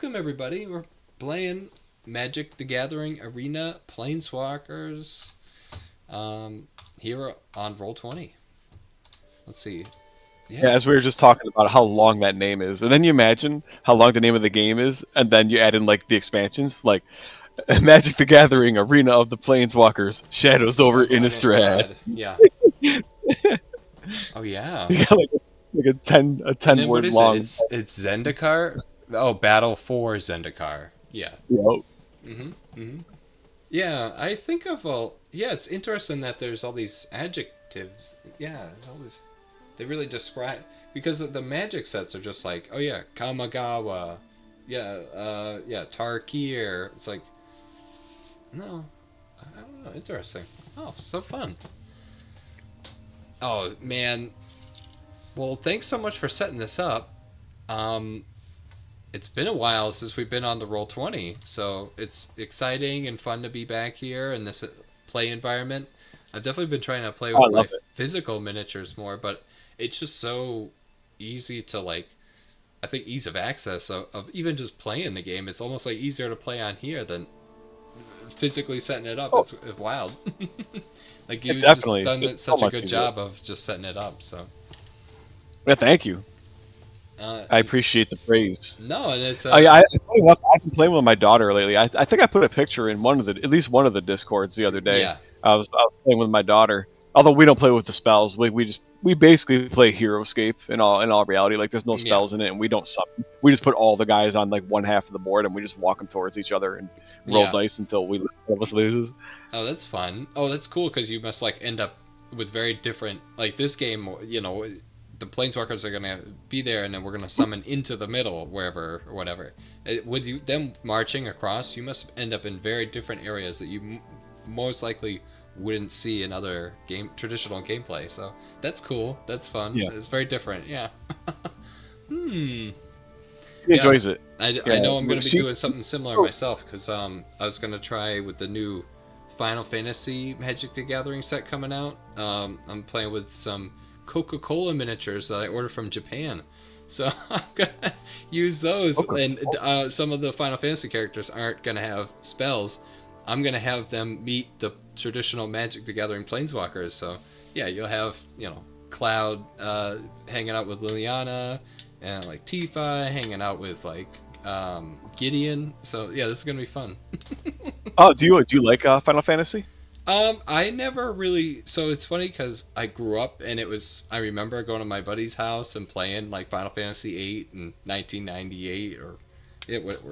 Welcome everybody. We're playing Magic the Gathering Arena Planeswalkers here on Roll20. Let's see. Yeah, Yeah. as we were just talking about how long that name is, and then you imagine how long the name of the game is, and then you add in like the expansions, like Magic the Gathering, Arena of the Planeswalkers, Shadows over Over Innistrad. Innistrad. Yeah. Oh yeah. You got like a And ten then what word is it? long. It's Zendikar? Oh, Battle for Zendikar. Yeah. You Mm-hmm. Yeah, I think of all. Yeah, it's interesting that there's all these adjectives. Yeah, all these. They really describe because the magic sets are just like, oh yeah, Kamigawa, yeah, Tarkir. It's like, no, I don't know. Interesting. Oh, so fun. Oh man. Well, thanks so much for setting this up. Um, it's been a while since we've been on the Roll20, so it's exciting and fun to be back here in this play environment. I've definitely been trying to play oh, I with my love it. physical miniatures more, but it's just so easy to like. I think ease of access of even just playing the game. It's almost like easier to play on here than physically setting it up. Oh, It's wild. Like it you've just definitely. done It's so such a much good easier. job of just setting it up. So, Yeah, thank you. I and appreciate the praise. no, and it's Oh yeah, it's funny enough, I've been playing with my daughter lately. I think I put a picture in one of the at least one of the discords the other day. yeah, I was playing with my daughter. Although we don't play with the spells, we basically play HeroScape in all reality. Like there's no yeah. spells in it, and we don't summon. We just put all the guys on like one half of the board, and we just walk them towards each other and roll Yeah. dice until one of us loses. Oh, that's fun. Oh, that's cool because you must like end up with very different. Like this game, the planeswalkers are gonna be there, and then we're gonna summon into the middle, wherever or whatever. With you them marching across, you must end up in very different areas that you most likely wouldn't see in other traditional gameplay. So that's cool. That's fun. Yeah, It's very different. Yeah. Hmm. she Yeah. enjoys it. I Yeah, know I'm going to be she. doing something similar myself because I was going to try with the new Final Fantasy Magic the Gathering set coming out. I'm playing with some Coca-Cola miniatures that I ordered from Japan. So I'm going to use those. Okay. And some of the Final Fantasy characters aren't going to have spells. I'm going to have them meet the traditional Magic the Gathering Planeswalkers. So yeah, you'll have, Cloud hanging out with Liliana and like Tifa hanging out with like Gideon. So yeah, this is gonna be fun. Oh, do you like Final Fantasy? I never really. So it's funny because I grew up and I remember going to my buddy's house and playing like Final Fantasy VIII in 1998 or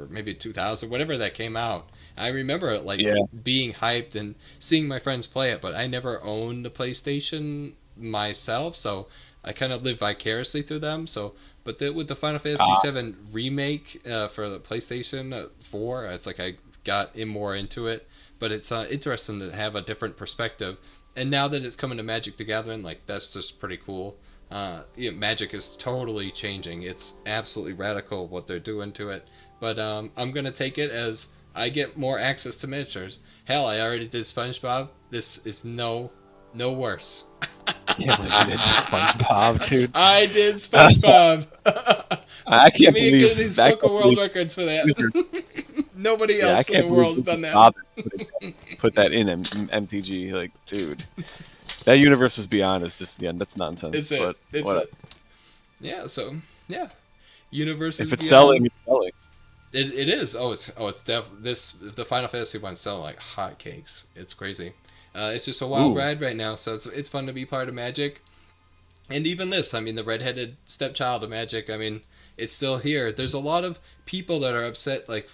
maybe 2000, whatever that came out. I remember it like Yeah. being hyped and seeing my friends play it, but I never owned a PlayStation myself, so I kind of live vicariously through them. So, but with the Final Fantasy Uh, VII remake for the PlayStation 4, it's like I got more into it. But it's interesting to have a different perspective. And now that it's coming to Magic the Gathering, like that's just pretty cool. Magic is totally changing. It's absolutely radical what they're doing to it. But I'm gonna take it as I get more access to miniatures. Hell, I already did SpongeBob. This is no worse. can't believe you did SpongeBob, dude. I did SpongeBob. I Give can't me a believe Guinness I Book of can't World believe Records for that. user. Nobody Yeah, I else in the can't believe world's you done that. bothered put that in MTG. Like, dude, that universe is beyond. It's just yeah, that's nonsense. It's it. But It's what? it. Yeah. So yeah, Universe is If it's beyond. selling, it's selling. It is. It's this the Final Fantasy one's selling like hotcakes. It's crazy. It's just a wild Ooh, ride right now. So it's fun to be part of Magic. And even this, I mean, the redheaded stepchild of Magic. I mean, it's still here. There's a lot of people that are upset, like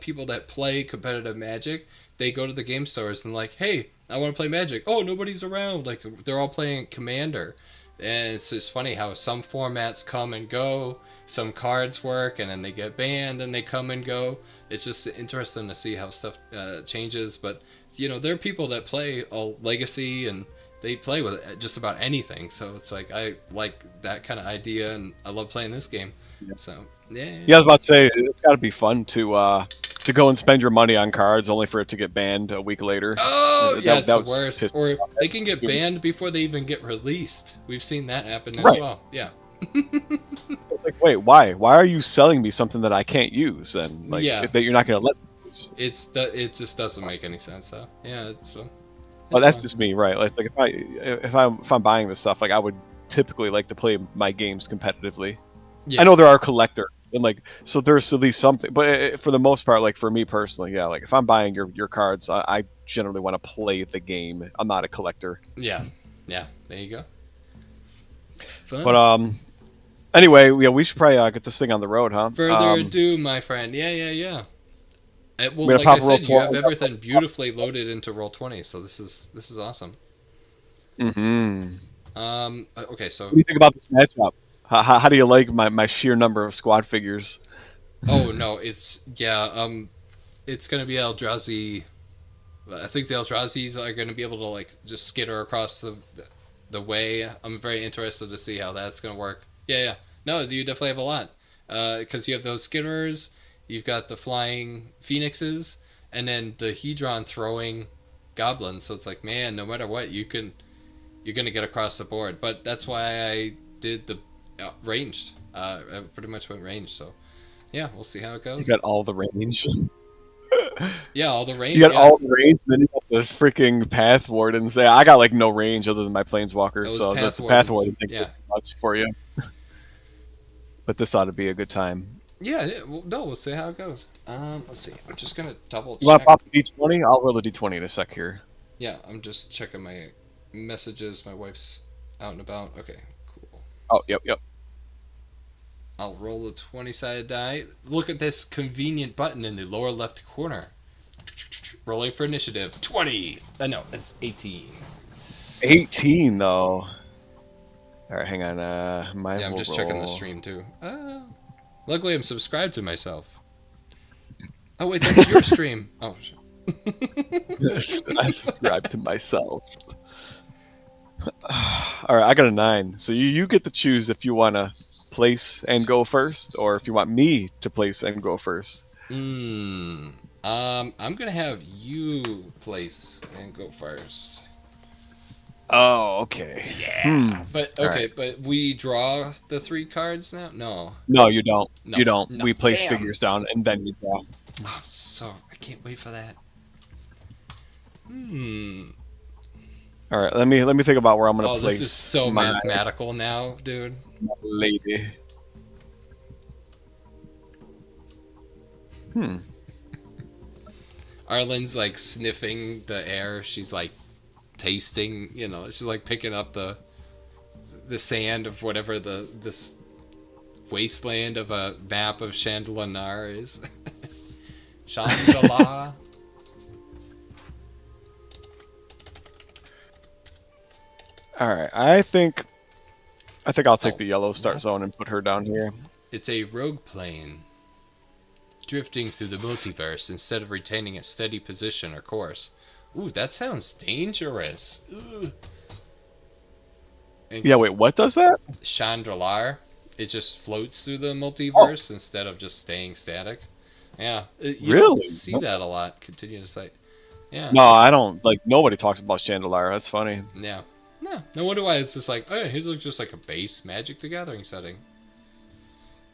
people that play competitive Magic. They go to the game stores and like, hey, I want to play Magic. Oh, nobody's around. Like they're all playing Commander, and it's just funny how some formats come and go. Some cards work, and then they get banned, and they come and go. It's just interesting to see how stuff changes. But there are people that play a Legacy and they play with just about anything. So it's like I like that kind of idea, and I love playing this game. yeah. So yeah. Yeah, I was about to say it's got to be fun to go and spend your money on cards only for it to get banned a week later. Oh yeah, it's the Was worst. pissed Or me off. they can get banned before they even get released. We've seen that happen as Right. well. Yeah. It's like, wait, why? Why are you selling me something that I can't use and like Yeah, that you're not going to let me use? it just doesn't make any sense. So yeah, Well, it's that's fun. just me, right? Like if I'm buying this stuff, like I would typically like to play my games competitively. I Yeah, know there are collectors, and like so there's at least something, but for the most part, like for me personally, yeah, like if I'm buying your cards, I generally want to play the game. I'm not a collector. yeah, yeah. There you go. But Fun. anyway, yeah, we should probably get this thing on the road, huh? Further ado, my friend. Yeah, yeah, yeah. Well, We're gonna like I pop a roll said, you 20. have everything beautifully loaded into Roll20, so this is awesome. Mm-hmm. Okay, What so do you think about this matchup? How do you like my sheer number of squad figures? oh no, it's gonna be Eldrazi. I think the Eldrazi's are gonna be able to like just skitter across the way. I'm very interested to see how that's gonna work. Yeah, yeah. No, you definitely have a lot. Because you have those skitterers, you've got the flying phoenixes, and then the Hedron throwing goblins. So it's like, man, no matter what, you're gonna get across the board. But that's why I did the ranged. I pretty much went ranged. So yeah, we'll see how it You goes. got all the range. Yeah, all the You range. got Yeah, all the range, and then you got this freaking path warden. Say, I got like no range other than my planeswalker, those so path the path wardens. warden thing Yeah, did much for you. But this ought to be a good time. yeah. Well, no, we'll see how it goes. Let's see. I'm just gonna double You want to check. pop a d20? I'll roll a d20 in a sec here. Yeah, I'm just checking my messages. My wife's out and about. Okay, cool. Oh, yep, yep. I'll roll a 20-sided die. Look at this convenient button in the lower left corner. Rolling for initiative. 20. No, it's 18. 18 though. All right, hang on. Yeah, I'm just checking the stream too. Luckily, I'm subscribed to myself. Oh wait, that's your stream. Oh shit. I subscribe to myself. All right, I got a 9. So you get to choose if you want to place and go first, or if you want me to place and go first. I'm gonna have you place and go first. Oh, okay. Yeah. But All okay, right. but we draw the 3 cards now. No, No, you don't. no, You don't. no. We place Damn. figures down and then you draw. Oh, I can't wait for that. All right, let me think about where I'm gonna Oh, place this is so my mathematical now, dude. lady. Arlen's like sniffing the air. She's like tasting, she's like picking up the sand of whatever this wasteland of a map of Chandelier is. Chandelier. All right, I think I'll take Oh, the yellow start zone and put her down here. It's a rogue plane, drifting through the multiverse instead of retaining a steady position or course. Ooh, that sounds dangerous. Ugh. Yeah, wait, what does that? Chandelier, it just floats through the multiverse instead of just staying static. Yeah, you don't Really? see that a lot. Continue to cite. Yeah, No, I don't. Like nobody talks about Chandelier. That's funny. yeah. No wonder why it's just like, oh yeah, here's just like a base Magic the Gathering setting.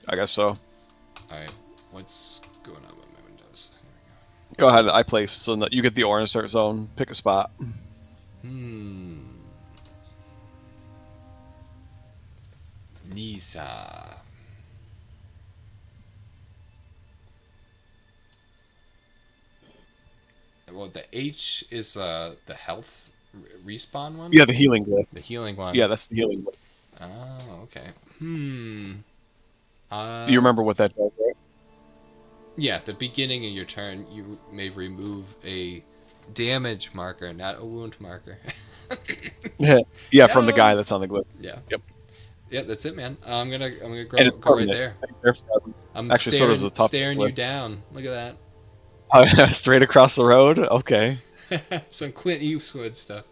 I guess so. Alright, what's going on with my windows? Go ahead. I place so that you get the orange start zone. Pick a spot. Nisa. Well, the H is the health respawn one? Yeah, the healing glyph. The healing one. Yeah, that's the healing glyph. Oh, okay. Do you remember what that does, right? Yeah, at the beginning of your turn, you may remove a damage marker, not a wound marker. Yeah, from the guy that's on the glyph. Yeah. Yep. Yeah, that's it, man. I'm gonna And go, it's go right permanent. there. Actually, so staring, does the top staring glyph. you down. Look at Oh, straight across the road. Okay. that. Some Clint Eastwood stuff.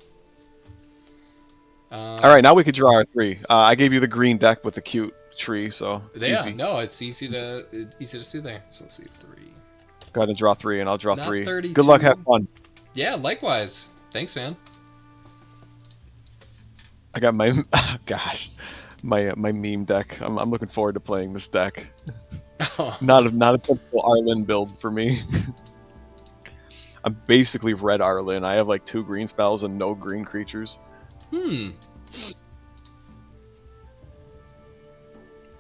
All right, now we could draw our 3. I gave you the green deck with the cute tree, so Yeah, easy. no, it's easy to see there. So let's see, 3. Go ahead and draw 3, and I'll draw Not 3. 32. Good luck, have fun. Yeah, likewise. Thanks, man. I got my gosh. my meme deck. I'm looking forward to playing this deck. Oh. Not a typical Arlen build for me. I'm basically red Arlen. I have like 2 green spells and no green creatures.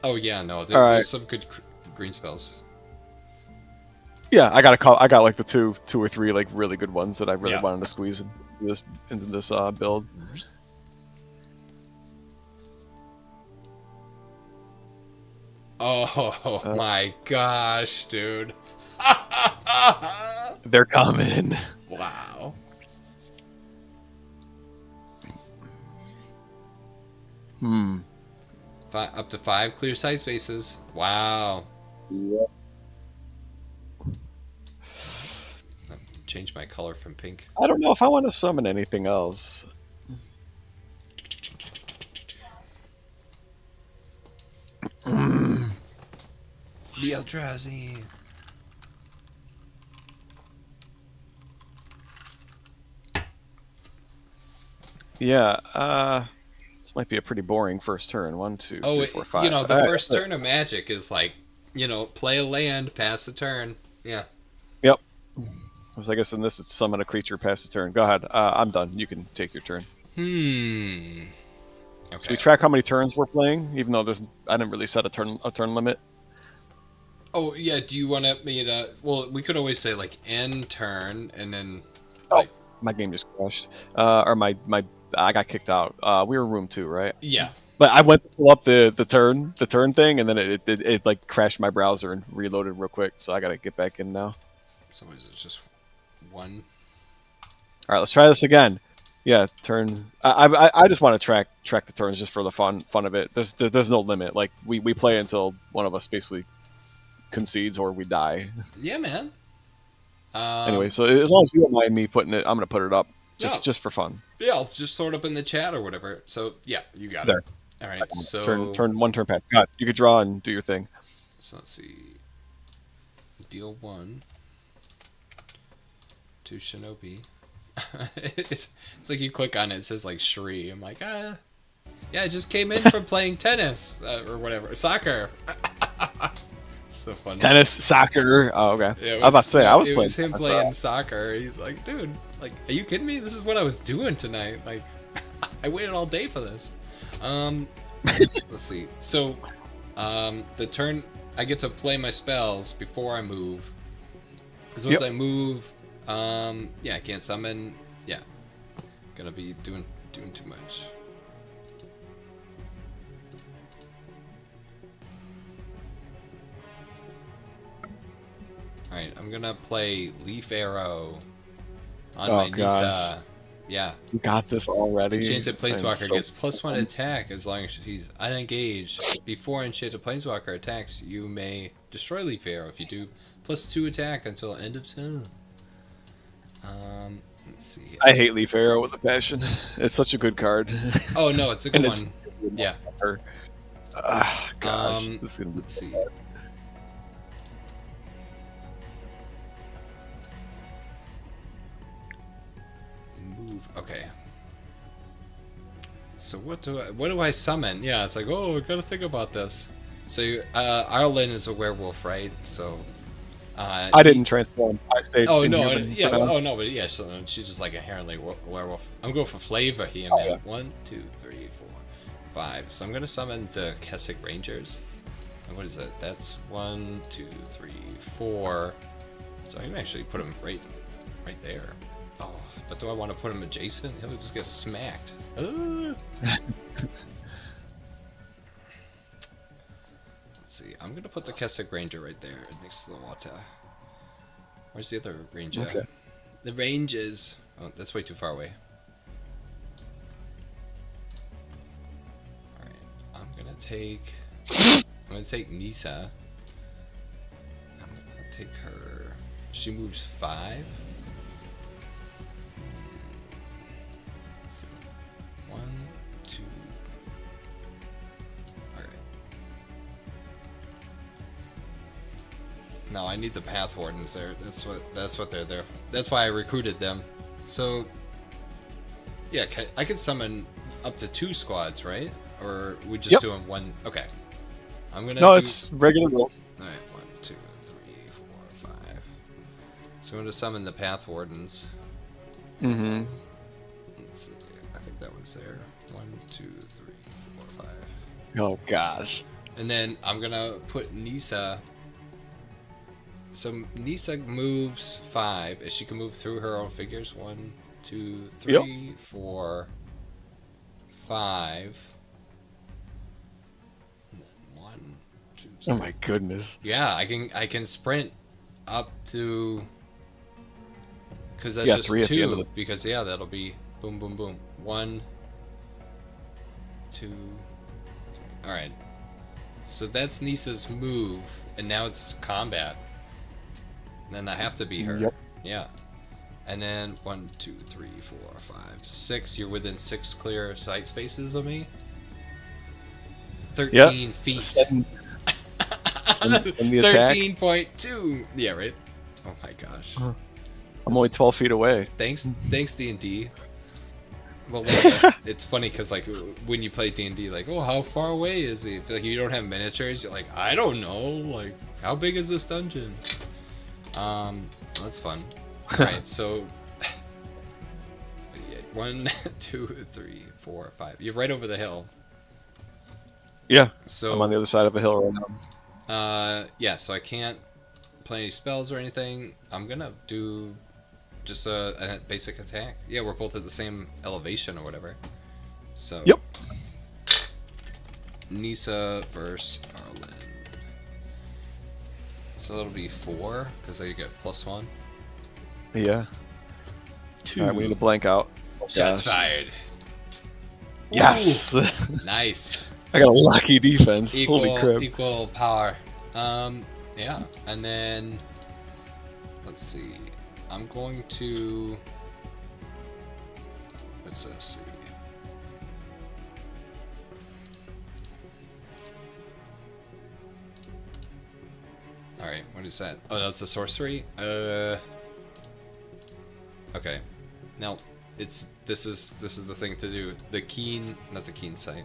Oh yeah, no, there's some good green spells. Yeah, I got like the two or three like really good ones that I really wanted to squeeze into this build. Oh my gosh, dude. They're coming. Wow. Up to 5 clear side spaces. Wow. Yep. Change my color from pink. I don't know if I want to summon anything else. The Eldrazi. Yeah, this might be a pretty boring first turn. 1, 2, 3, 4, 5. You know, the first turn of Magic is like, you know, play a land, pass a turn. Yeah. Yep. So I guess in this it's summon a creature, pass a turn. Go ahead. I'm done. You can take your turn. Okay. So we track how many turns we're playing, even though I didn't really set a turn limit. Oh yeah. Do you want me to? Well, we could always say like end turn and then. Oh, my game just crashed. Or I got kicked out. We were room 2, right? Yeah. But I went to pull up the turn thing, and then it like crashed my browser and reloaded real quick. So I gotta get back in now. So is it just 1? All right, let's try this again. Yeah, turn. I just want to track the turns just for the fun of it. There's no limit. Like we play until one of us basically concedes or we die. Yeah, man. Anyway, so as long as you don't mind me putting it, I'm gonna put it up just for fun. Yeah, I'll just sort up in the chat or whatever. So yeah, you got there. It. All right, so turn one turn pass. God, you could draw and do your thing. So let's see. Deal 1 to Shinobi. it's like you click on it, it says like Shri. I'm like, yeah, I just came in from playing tennis or whatever, soccer. So funny. Tennis, soccer. Oh, okay. Yeah, I was about to say I was playing. It was him tennis, playing soccer. He's like, dude, like, are you kidding me? This is what I was doing tonight. Like, I waited all day for this. Let's see. So, the turn I get to play my spells before I move. Because once I move, yeah, I can't summon. Yeah, gonna be doing too much. All right, I'm gonna play Leaf Arrow on my Nisa. Yeah. You got this already. Enchanted Planeswalker gets +1 attack as long as he's unengaged. Before Enchanted Planeswalker attacks, you may destroy Leaf Arrow. If you do, +2 attack until end of turn. Let's see. I hate Leaf Arrow with a passion. It's such a good card. Oh no, it's a good one. Yeah. Gosh. Let's see. Move. Okay. So what do I summon? Yeah, it's like, oh, we gotta think about this. So Arlen is a werewolf, right? So I didn't transform. I stayed. Oh no, yeah. Oh no, but yeah. So she's just like inherently werewolf. I'm going for flavor here, man. Yeah. 1, 2, 3, 4, 5. So I'm gonna summon the Keswick Rangers. And what is it? That's 1, 2, 3, 4. So I can actually put them right there. Oh, but do I want to put him adjacent? He'll just get smacked. Let's see. I'm gonna put the Keswick Ranger right there next to the water. Where's the other ranger? Okay. The range is. Oh, that's way too far away. All right. I'm gonna take Nisa. I'm gonna take her. She moves 5. Let's see. 1, 2. All right. No, I need the Path Wardens there. That's what they're there. That's why I recruited them. So, yeah, I could summon up to 2 squads, right? or we just Yep. doing one? Okay. I'm gonna. No, it's regular rolls. All right, 1, 2, 3, 4, 5. So I'm gonna summon the Path Wardens. Mm-hmm. Let's see. I think that was there. 1, 2, 3, 4, 5. Oh gosh. And then I'm gonna put Nisa. So Nisa moves 5, and she can move through her own figures. 1, 2, 3, 4, 5. And then 1, 2, 3. Oh my goodness. Yeah, I can sprint up to, because that's Yeah, just 3 at the end of 2. the... Because yeah, that'll be boom, boom, boom. 1, 2, 3. All right. So that's Nisa's move, and now it's combat. And then I have to be her. Yep. Yeah. And then 1, 2, 3, 4, 5, 6. You're within 6 clear sight spaces of me. 13 feet. Send the attack. 13.2. Yeah, right. Oh my gosh. I'm only 12 feet away. Thanks D&D. Well, like, it's funny because like when you play D&D, like, oh, how far away is he? If like you don't have miniatures, you're like, I don't know. Like, how big is this dungeon? That's fun. All right, so 1, 2, 3, 4, 5. You're right over the hill. Yeah. So I'm on the other side of a hill right now. yeah. So I can't play any spells or anything. I'm gonna do just a basic attack. Yeah, we're both at the same elevation or whatever. So. Yep. Nisa versus Arlen. So that'll be 4 because you get +1. Yeah. 2. All right, we need to blank out. Oh, Shots gosh. fired. Yes. Nice. I got a lucky defense. Holy crap. Equal power. Yeah, and then let's see. I'm going to. Let's see. All right, what is that? Oh, that's a sorcery. Okay. Now, this is the thing to do. The keen, not the keen sight.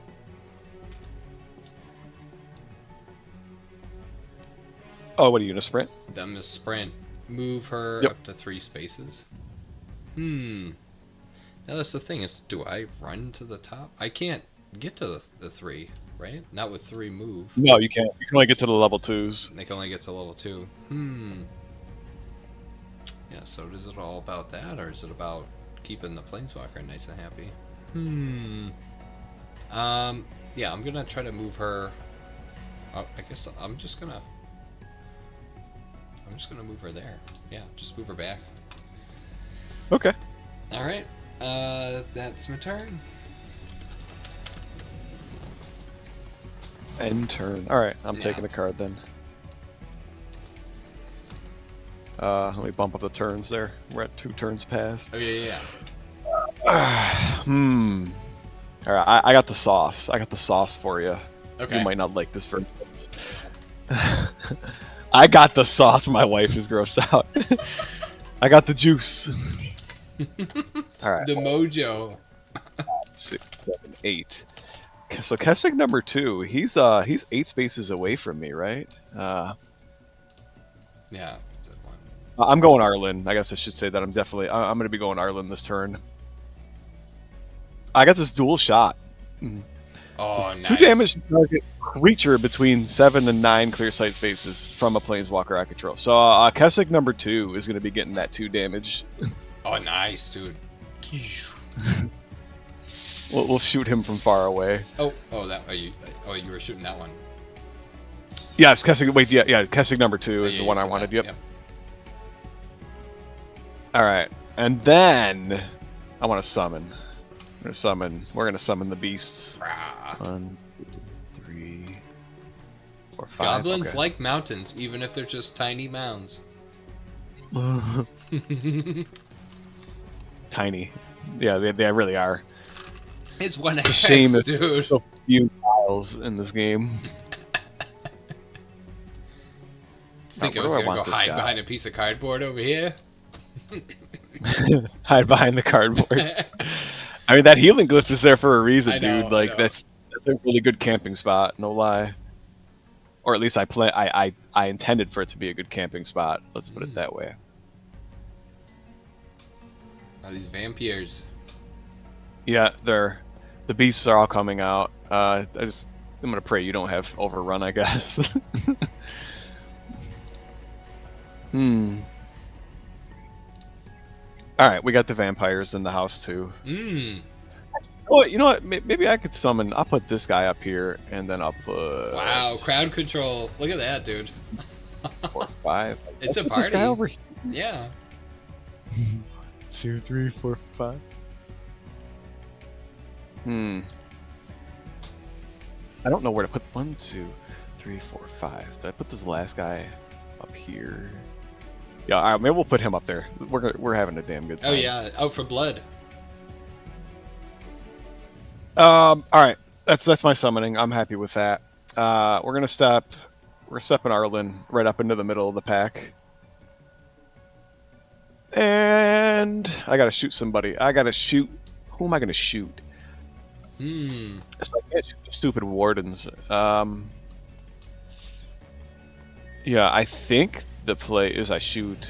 Oh, what are you gonna sprint? Them is sprint. Move her Yep. up to 3 spaces. Now that's the thing is, do I run to the top? I can't get to the 3, right? Not with 3 move. No, you can't. You can only get to the level 2s. They can only get to level 2. Yeah, so is it all about that, or is it about keeping the Planeswalker nice and happy? Yeah, I'm gonna try to move her. I guess I'm just gonna move her there. Yeah, just move her back. Okay. All right. That's my turn. End turn. All right, I'm Yeah. taking a card then. Let me bump up the turns there. We're at 2 turns past. Oh yeah. All right, I got the sauce. I got the sauce for you. Okay. You might not like this very much. I got the sauce. My wife is grossed out. I got the juice. All right. The mojo. 6, 7, 8. So Kessig number 2. He's 8 spaces away from me, right? Yeah. Is it 1? I'm going Arlen. I guess I should say that I'm going to be going Arlen this turn. I got this dual shot. Oh, nice. 2 damage to target creature between 7 and 9 clear sight spaces from a Planeswalker I control. So Kessig number 2 is going to be getting that 2 damage. Oh, nice, dude. We'll shoot him from far away. Oh, you were shooting that one. Yes, Kessig. Wait, yeah, Kessig number 2 is Yeah, the you one I said wanted. that. Yep. All right, and then I want to summon. We're gonna summon the beasts. Rah. 1, 2, 3, 4, 5. Goblins okay. like mountains, even if they're just tiny mounds. Tiny. Yeah, they really are. It's 1 It's a shame X, that dude. there's so few tiles in this game. Think Now, I was where do I gonna want go this hide guy? behind a piece of cardboard over here? Hide behind the cardboard. I mean, that healing glyph is there for a reason, I know, dude. Like I know. that's a really good camping spot, no lie. Or at least I intended for it to be a good camping spot. Let's put it that way. Oh, these vampires. Yeah, the beasts are all coming out. I'm gonna pray you don't have overrun, I guess. All right, we got the vampires in the house too. Oh, you know what? Maybe I could summon. I'll put this guy up here, and then I'll put. Wow, crowd control. Look at that, dude. 4, 5. It's a This party. guy over here. Yeah. 2, 3, 4, 5. I don't know where to put 1, 2, 3, 4, 5. Did I put this last guy up here? Yeah, all right, maybe we'll put him up there. We're having a damn good time. Oh yeah, out for blood. All right, that's my summoning. I'm happy with that. We're stepping Arlen right up into the middle of the pack, and I gotta shoot somebody. Who am I gonna shoot? So I can't shoot the stupid wardens. Yeah, I think the play is I shoot.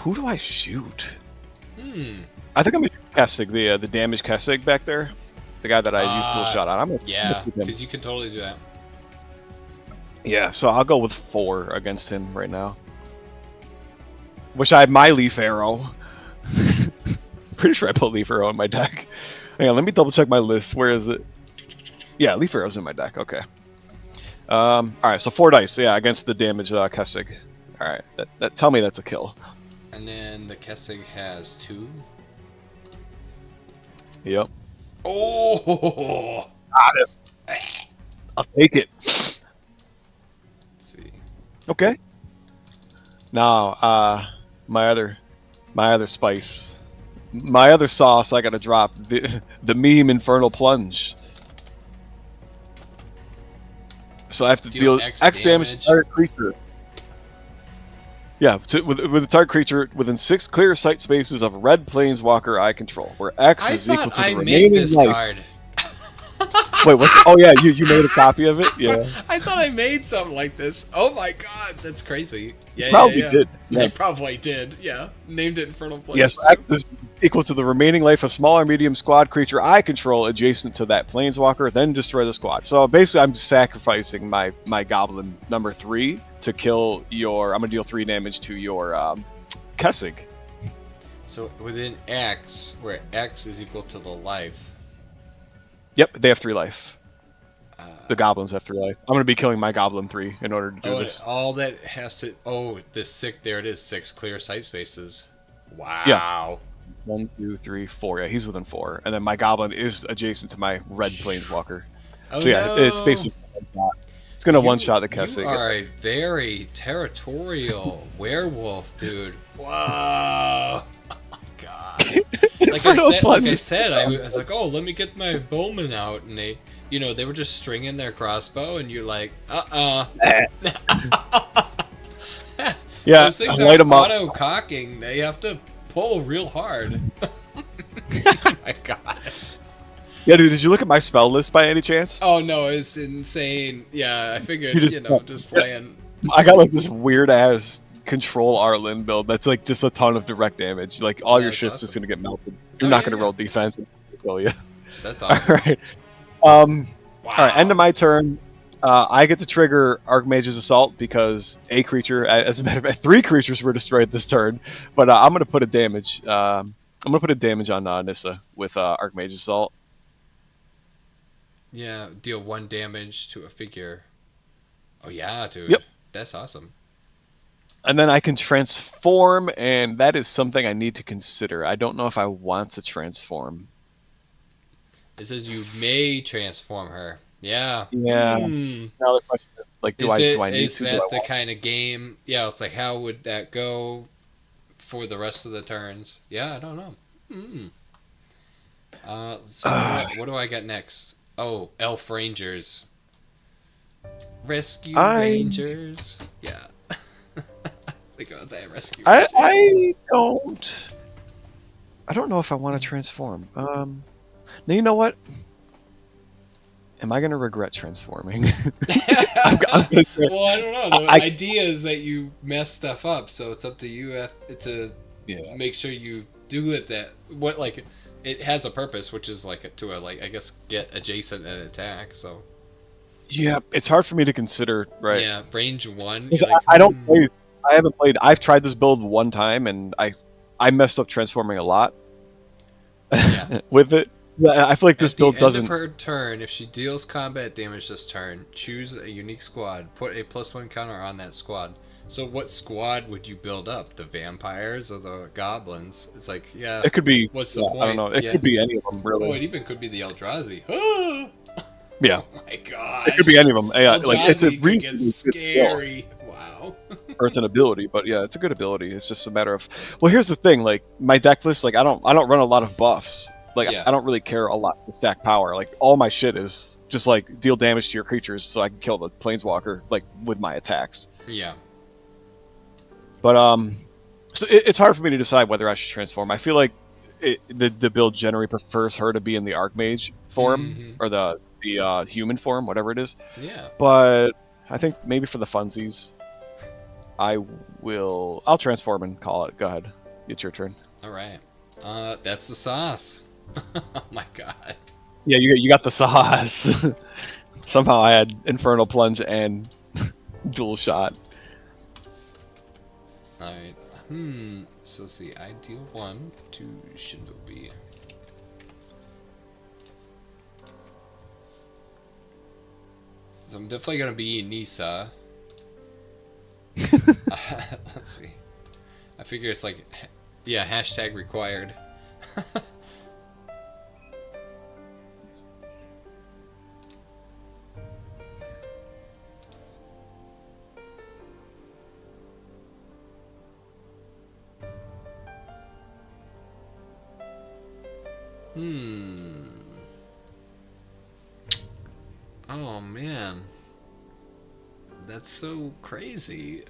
Who do I shoot? I think I'm gonna shoot Kessig, the damage Kessig back there, the guy that I used dual shot on. Yeah, because you can totally do that. Yeah, so I'll go with 4 against him right now. Wish I had my Leaf Arrow. Pretty sure I put Leaf Arrow in my deck. Hang on, let me double check my list. Where is it? Yeah, Leaf Arrow's in my deck. Okay. All right, so 4 dice. Yeah, against the damage Kessig. All right, that tell me that's a kill. And then the Kessig has 2. Yep. Oh! Got it. I'll take it. Let's see. Okay. Now, my other spice, my other sauce. I gotta drop the meme Infernal Plunge. So I have to deal X damage to target creature. Yeah, with a target creature within 6 clear sight spaces of red planeswalker I control, where X is equal to the remaining this life. card. Wait, what? Oh yeah, you made a copy of it? Yeah. I thought I made something like this. Oh my god, that's crazy. Yeah, probably did. Yeah. I probably did. Yeah, named it Infernal Plunge. Yes, X is equal to the remaining life of small or medium squad creature I control adjacent to that planeswalker, then destroy the squad. So basically, I'm sacrificing my goblin number 3 to kill your. I'm gonna deal 3 damage to your Kessig. So within X, where X is equal to the life. Yep, they have 3 life. The goblins have 3 life. I'm going to be killing my goblin 3 in order to do this. All that has to... Oh, there it is. 6 clear sight spaces. Wow. Yeah. 1, 2, 3, 4. Yeah, he's within 4. And then my goblin is adjacent to my red planeswalker. Oh, so yeah, no. it's basically one-shot. It's going to one-shot the Kessig. You are a very territorial werewolf, dude. Whoa. Like I said, I was like, oh, let me get my bowman out, and they were just stringing their crossbow, and you're like, Yeah, those things are auto cocking. They have to pull real hard. Oh my god. Yeah, dude, did you look at my spell list by any chance? Oh no, it's insane. Yeah, I figured, just playing. I got like this weird ass control Arlen build that's like just a ton of direct damage. Like all your shit's just gonna get melted. You're not gonna roll defense and kill you. That's awesome. All right. Wow. All right. End of my turn. I get to trigger Archmage's Assault because a creature, as a matter of fact, 3 creatures were destroyed this turn. But I'm gonna put a damage. I'm gonna put a damage on Nissa with Archmage's Assault. Yeah, deal 1 damage to a figure. Oh yeah, dude. Yep. That's awesome. And then I can transform, and that is something I need to consider. I don't know if I want to transform. It says you may transform her. Yeah. Yeah. Now the question is, like, do I need to? Is that the kind of game? Yeah, it's like, how would that go for the rest of the turns? Yeah, I don't know. So what do I got next? Oh, Elf Rangers. Rescue Rangers. Yeah. Think about that, Rescue Rangers. I don't I don't know if I want to transform. Now you know what? Am I gonna regret transforming? I'm gonna, Well, I don't know. The idea is that you mess stuff up, so it's up to you to make sure you do it. It has a purpose, which is I guess get adjacent and attack. So yeah, it's hard for me to consider, right? Yeah, range 1. I don't play. I haven't played. I've tried this build one time, and I messed up transforming a lot with it. I feel like this build doesn't. At the end of her turn, if she deals combat damage this turn, choose a unique squad. Put a +1 counter on that squad. So what squad would you build up? The vampires or the goblins? It's like, yeah. It could be. What's the point? I don't know. It could be any of them, really. Oh, it even could be the Eldrazi. Yeah. Oh my god. It could be any of them. Yeah, Eldrazi it's a could get scary. Wow. Or it's an ability, but yeah, it's a good ability. It's just a matter of. Well, here's the thing. Like my deck list, I don't run a lot of buffs. I don't really care a lot to stack power. Like all my shit is just deal damage to your creatures, so I can kill the planeswalker with my attacks. Yeah. But so it's hard for me to decide whether I should transform. I feel like the build generally prefers her to be in the Archmage form or the human form, whatever it is. Yeah. But I think maybe for the funsies, I'll transform and call it. Go ahead, it's your turn. All right. That's the sauce. Oh my god. Yeah, you got the sauce. Somehow I had Infernal Plunge and Dual Shot. Alright. So let's see. I deal 1 to Shinobi. So I'm definitely gonna be Nisa. Let's see. I figure it's hashtag required. Oh man, that's so crazy.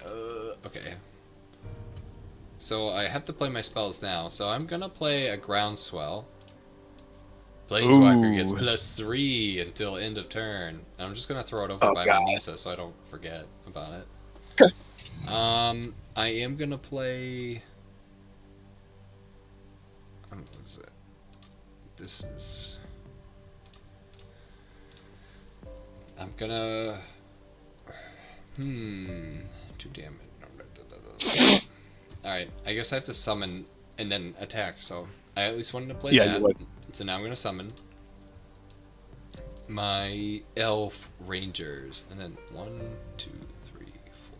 Okay. So I have to play my spells now. So I'm gonna play a Groundswell. Planeswalker gets +3 until end of turn. And I'm just gonna throw it over by my Nisa so I don't forget about it. Okay. I am gonna play. What is it? This is. I'm gonna. 2 damage. Alright, I guess I have to summon and then attack, so I at least wanted to play that. So now I'm gonna summon my elf rangers. And then 1, 2, 3,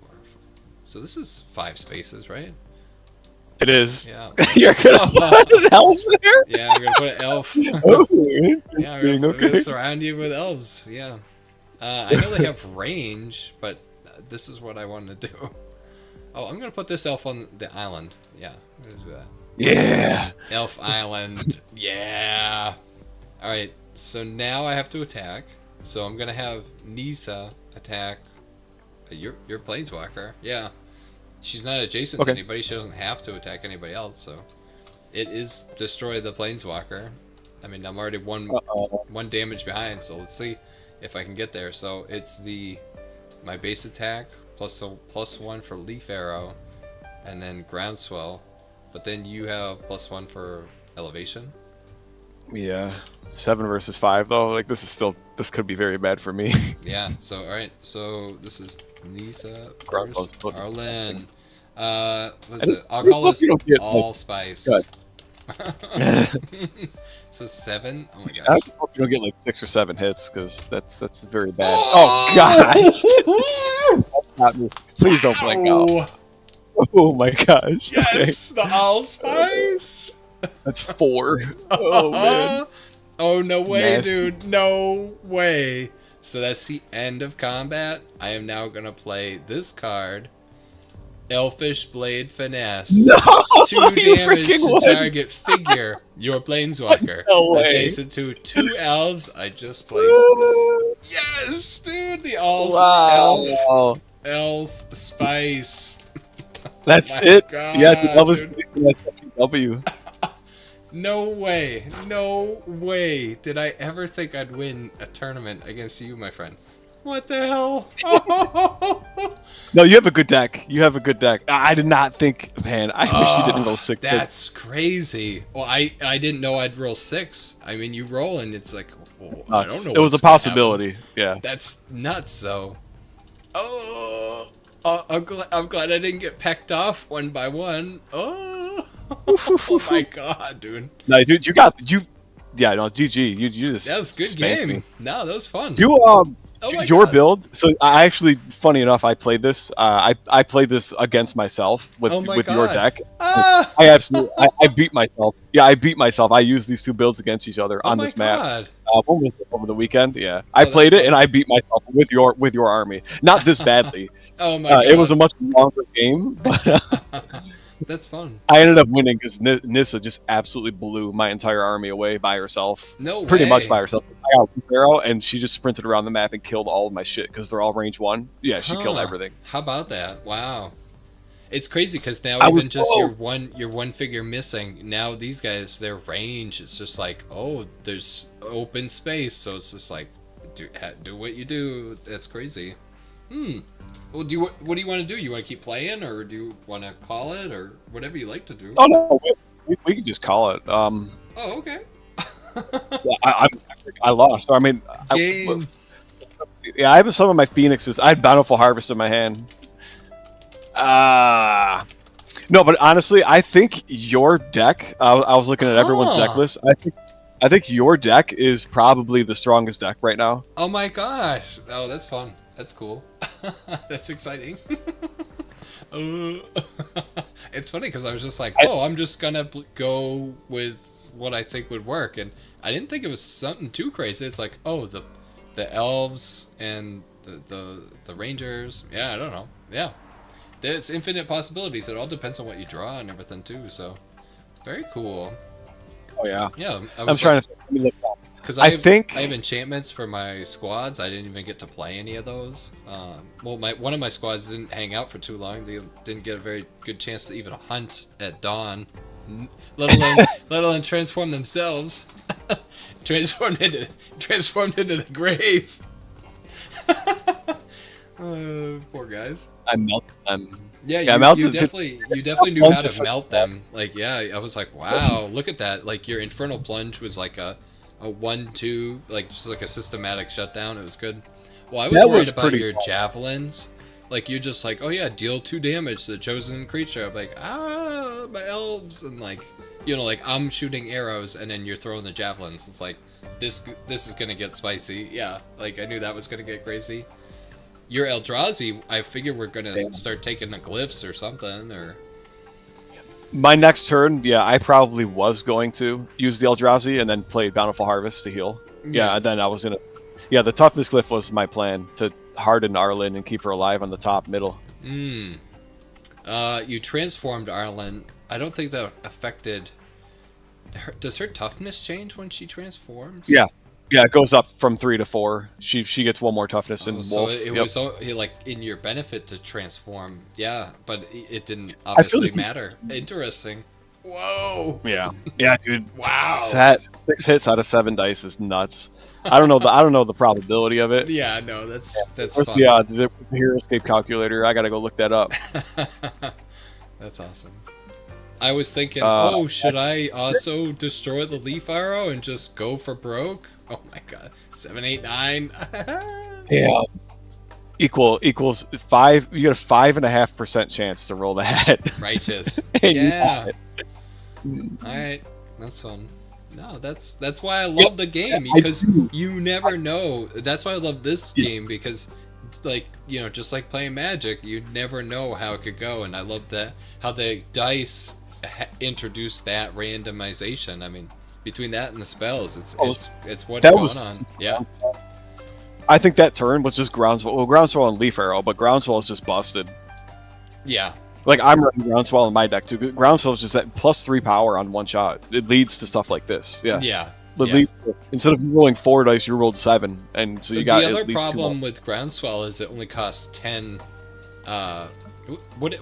4, 5. So this is 5 spaces, right? It is. Yeah. You're gonna put an elf there? Yeah, I'm gonna put an elf. Yeah, I'm gonna surround you with elves. Yeah. I know they have range, but this is what I wanted to do. Oh, I'm gonna put this elf on the island. Yeah, I'm gonna do that. Yeah. Elf island. Yeah. All right. So now I have to attack. So I'm gonna have Nisa attack. Your planeswalker. Yeah. She's not adjacent to anybody. She doesn't have to attack anybody else. So it is destroy the planeswalker. I mean, I'm already one damage behind. So let's see if I can get there. So it's my base attack plus a +1 for Leaf Arrow, and then Groundswell. But then you have +1 for Elevation. Yeah, 7 versus 5 though. This could be very bad for me. Yeah. So all right. So this is Nisa versus Arlen. What's it? I'll call this Allspice. So 7. Oh my gosh. I hope you don't get 6 or 7 hits, because that's very bad. Oh god! Not me. Please don't blink out. Oh my gosh. Yes, the Allspice. That's 4. Oh man. Oh no way, dude! No way. So that's the end of combat. I am now gonna play this card. Elfish Blade Finesse. No, 2 damage to target figure, your planeswalker. No way. Adjacent to 2 elves I just placed. Yes, dude, the elf spice. That's it. God, yeah, the Elvis W. No way. No way did I ever think I'd win a tournament against you, my friend. What the hell? No, you have a good deck. You have a good deck. I did not think, man. I wish you didn't roll 6. That's crazy. Well, I didn't know I'd roll 6. I mean, you roll and it's like, oh, I don't know. It was a possibility. Yeah. That's nuts, though. Oh, I'm glad I didn't get pecked off one by one. Oh, oh my god, dude. No, dude, yeah, no, GG. You just. That was a good spanked game. me. No, that was fun. You Oh my your God. build. So I actually, funny enough, I played this. I played this against myself with Oh my with God. your deck. Ah! I beat myself. Yeah, I beat myself. I used these two builds against each other Oh on my this map. God. When was it? Over the weekend. Yeah, Oh, I played that's it and I beat myself with your army. Not this badly. Oh my God. It was a much longer game, but That's fun. I ended up winning because Nissa just absolutely blew my entire army away by herself. No Pretty way. much by herself. I got a arrow, and she just sprinted around the map and killed all of my shit because they're all range 1. Yeah, she killed Huh. everything. How about that? Wow. It's crazy because now I was even just close. your one figure missing. Now these guys, their range, it's just like, oh, there's open space, so it's just like, do what you do. That's crazy. Well, what do you want to do? You want to keep playing, or do you want to call it, or whatever you like to do? Oh no, we can just call it. Oh, okay. Yeah, I lost. So, I mean, Game. I have some of my phoenixes. I had Bountiful Harvest in my hand. No, but honestly, I think your deck. I was looking at everyone's deck list. I think your deck is probably the strongest deck right now. Oh my gosh. Oh, that's fun. That's cool. That's exciting. It's funny because I was just like, oh, I'm just gonna go with what I think would work, and I didn't think it was something too crazy. It's like, oh, the elves and the rangers. Yeah, I don't know. Yeah, there's infinite possibilities. It all depends on what you draw and everything too. So, very cool. Oh yeah. Yeah, I'm trying to. Let me look up. Because I I have enchantments for my squads. I didn't even get to play any of those. Well, one of my squads didn't hang out for too long. They didn't get a very good chance to even hunt at dawn, let alone transform themselves. transformed into the grave. Poor guys. I melted them. Yeah, Yeah, you definitely knew how to melt them. Like, yeah, I was like, wow, look at that. Like, your Infernal Plunge was like a 1-2, like just like a systematic shutdown. It was good. Well, I was worried about your javelins. Like, you're just like, oh yeah, deal 2 damage to the chosen creature. I'm like, my elves, and like, you know, like I'm shooting arrows, and then you're throwing the javelins. It's like, this is gonna get spicy. Yeah, like I knew that was gonna get crazy. Your Eldrazi, I figure we're gonna start taking the glyphs or something, or. My next turn, yeah, I probably was going to use the Eldrazi and then play Bountiful Harvest to heal. Yeah, and then I was gonna. Yeah, the toughness glyph was my plan to harden Arlen and keep her alive on the top middle. You transformed Arlen. I don't think that affected. Does her toughness change when she transforms? Yeah, it goes up from 3 to 4. She gets 1 more toughness and so Wolf. it was like in your benefit to transform. Yeah, but it didn't obviously matter. Interesting. Whoa. Yeah, dude. Wow. 6 hits out of 7 dice is nuts. I don't know the probability of it. Yeah, no, that's Where's fun. the hero escape calculator? I gotta go look that up. That's awesome. I was thinking, should I also destroy the leaf arrow and just go for broke? Oh my god, 7, 8, 9. Yeah. Equals 5. You get a 5.5% chance to roll that. Righteous. And you Yeah. got it. All right, that's fun. No, that's why I love the game, because you never know. That's why I love this game, because, like, you know, just like playing Magic, you never know how it could go, and I love that how the dice introduced that randomization. I mean, between that and the spells, it's what's going on. Yeah. I think that turn was just Groundswell. Well, Groundswell and Leaf Arrow, but Groundswell is just busted. Yeah. Like, I'm running Groundswell in my deck, too. Groundswell is just that +3 power on 1 shot. It leads to stuff like this. Yeah. Yeah. Instead of rolling 4 dice, you rolled 7. And so you got the at other least problem with Groundswell is it only costs 10. What?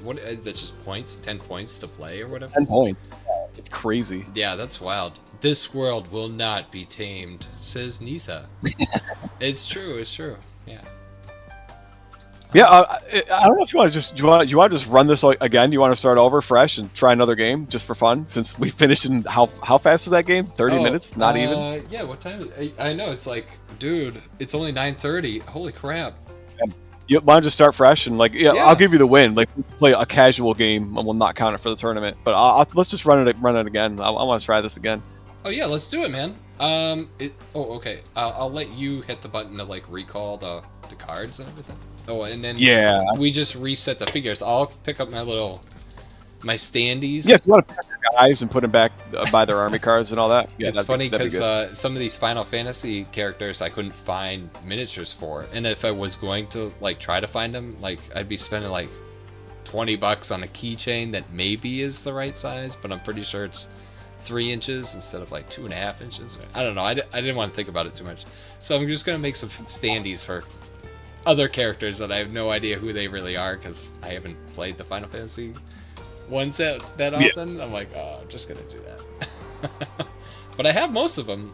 That's just points. 10 points to play or whatever. 10 points. It's crazy. Yeah, that's wild. This world will not be tamed, says Nisa. It's true. It's true. Yeah. Yeah, I don't know if you want to just you want to just run this again. You want to start over fresh and try another game just for fun? Since we finished in how fast is that game? 30 minutes? Not even. Yeah. What time? I know it's like, dude, it's only 9:30. Holy crap. You want to just start fresh and Yeah. I'll give you the win. Like we play a casual game and we'll not count it for the tournament. But let's just run it again. I want to try this again. Oh yeah, let's do it, man. Okay. I'll let you hit the button to like recall the cards and everything. Oh, and then we just reset the figures. I'll pick up my standees. Yeah, if you want to pick your guys and put them back by their army cards and all that. Yeah, it's funny because some of these Final Fantasy characters I couldn't find miniatures for, and if I was going to like try to find them, like I'd be spending like $20 on a keychain that maybe is the right size, but I'm pretty sure it's 3 inches instead of like 2.5 inches. I don't know. I didn't want to think about it too much, so I'm just gonna make some standees for other characters that I have no idea who they really are because I haven't played the Final Fantasy ones that often. I'm like, oh, I'm just gonna do that. But I have most of them.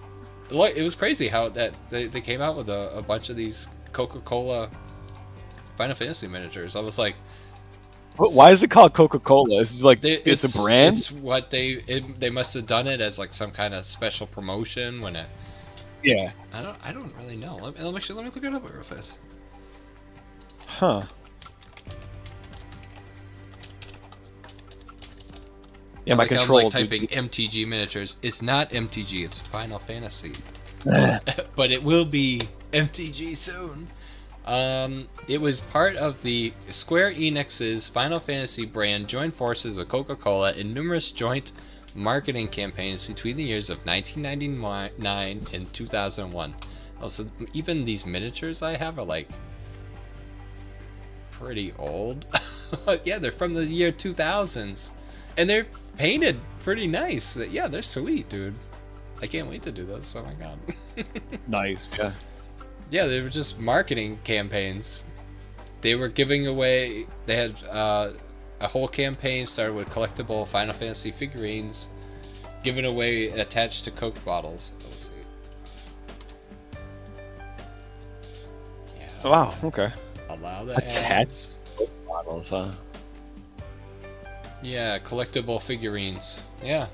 It was crazy how that they came out with a bunch of these Coca-Cola Final Fantasy miniatures. I was like, why is it called Coca-Cola? It's like it's a brand. It's what they must have done it as like some kind of special promotion when it. Yeah. I don't really know. Let me look it up real fast. Huh. Yeah, my control. I'm like typing MTG miniatures. It's not MTG. It's Final Fantasy. But it will be MTG soon. It was part of the Square Enix's Final Fantasy brand joined forces with Coca-Cola in numerous joint marketing campaigns between the years of 1999 and 2001. Also, even these miniatures I have are like pretty old. Yeah, they're from the year 2000s, and they're painted pretty nice. Yeah, they're sweet, dude. I can't wait to do those. Oh my god. Nice. Yeah, they were just marketing campaigns. They were giving away. They had a whole campaign started with collectible Final Fantasy figurines, given away attached to Coke bottles. Let's see. Yeah. Wow. Okay. Allow the attached ads. Coke bottles, huh? Yeah, collectible figurines. Yeah.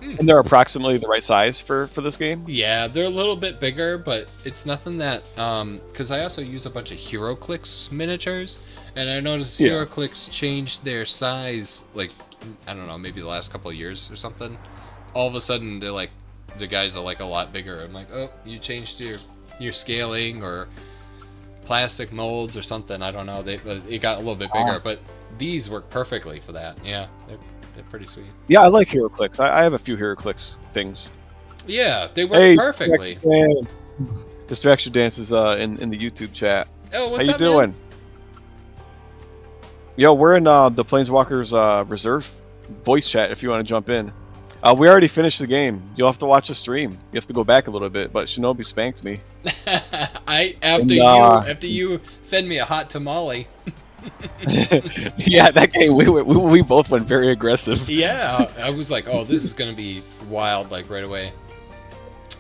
And they're approximately the right size for this game? Yeah, they're a little bit bigger, but it's nothing that... Because I also use a bunch of HeroClix miniatures, and I noticed HeroClix changed their size, like, I don't know, maybe the last couple of years or something. All of a sudden, they're like, the guys are like a lot bigger. I'm like, oh, you changed your scaling or plastic molds or something. I don't know. It got a little bit bigger, but these work perfectly for that. Yeah, they're pretty sweet. Yeah, I like HeroClix. I have a few HeroClix things. Yeah, they work perfectly. Distraction Dance is in the YouTube chat. Oh, what's up, man? How you doing? Yo, we're in the Planeswalkers reserve voice chat if you want to jump in. We already finished the game. You'll have to watch the stream. You have to go back a little bit, but Shinobi spanked me. After you fed me a hot tamale. Yeah, that game we both went very aggressive. Yeah, I was like, oh, this is gonna be wild, like right away.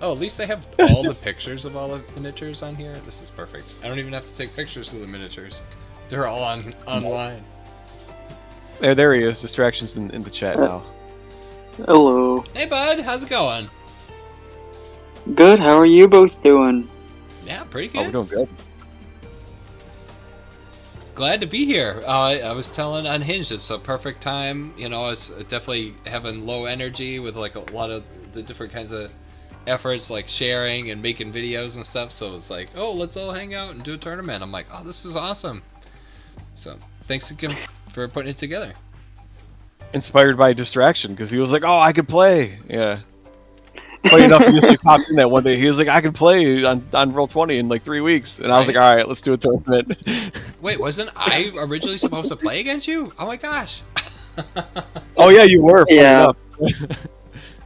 Oh, at least they have all the pictures of all the miniatures on here. This is perfect. I don't even have to take pictures of the miniatures. They're all online. There he is. Distractions in the chat now. Hello. Hey, bud. How's it going? Good. How are you both doing? Yeah, pretty good. Oh, we're doing good. Glad to be here. I was telling Unhinged, it's a perfect time. You know, I was definitely having low energy with like a lot of the different kinds of efforts, like sharing and making videos and stuff. So it's like, oh, let's all hang out and do a tournament. I'm like, oh, this is awesome. So thanks again for putting it together. Inspired by Distraction, because he was like, oh, I could play. Yeah. Funny enough, he just popped in that one day. He was like, I could play on Roll20 in like 3 weeks. And I was like, all right, let's do a tournament. Wait, wasn't I originally supposed to play against you? Oh my gosh. Oh yeah, you were. Yeah.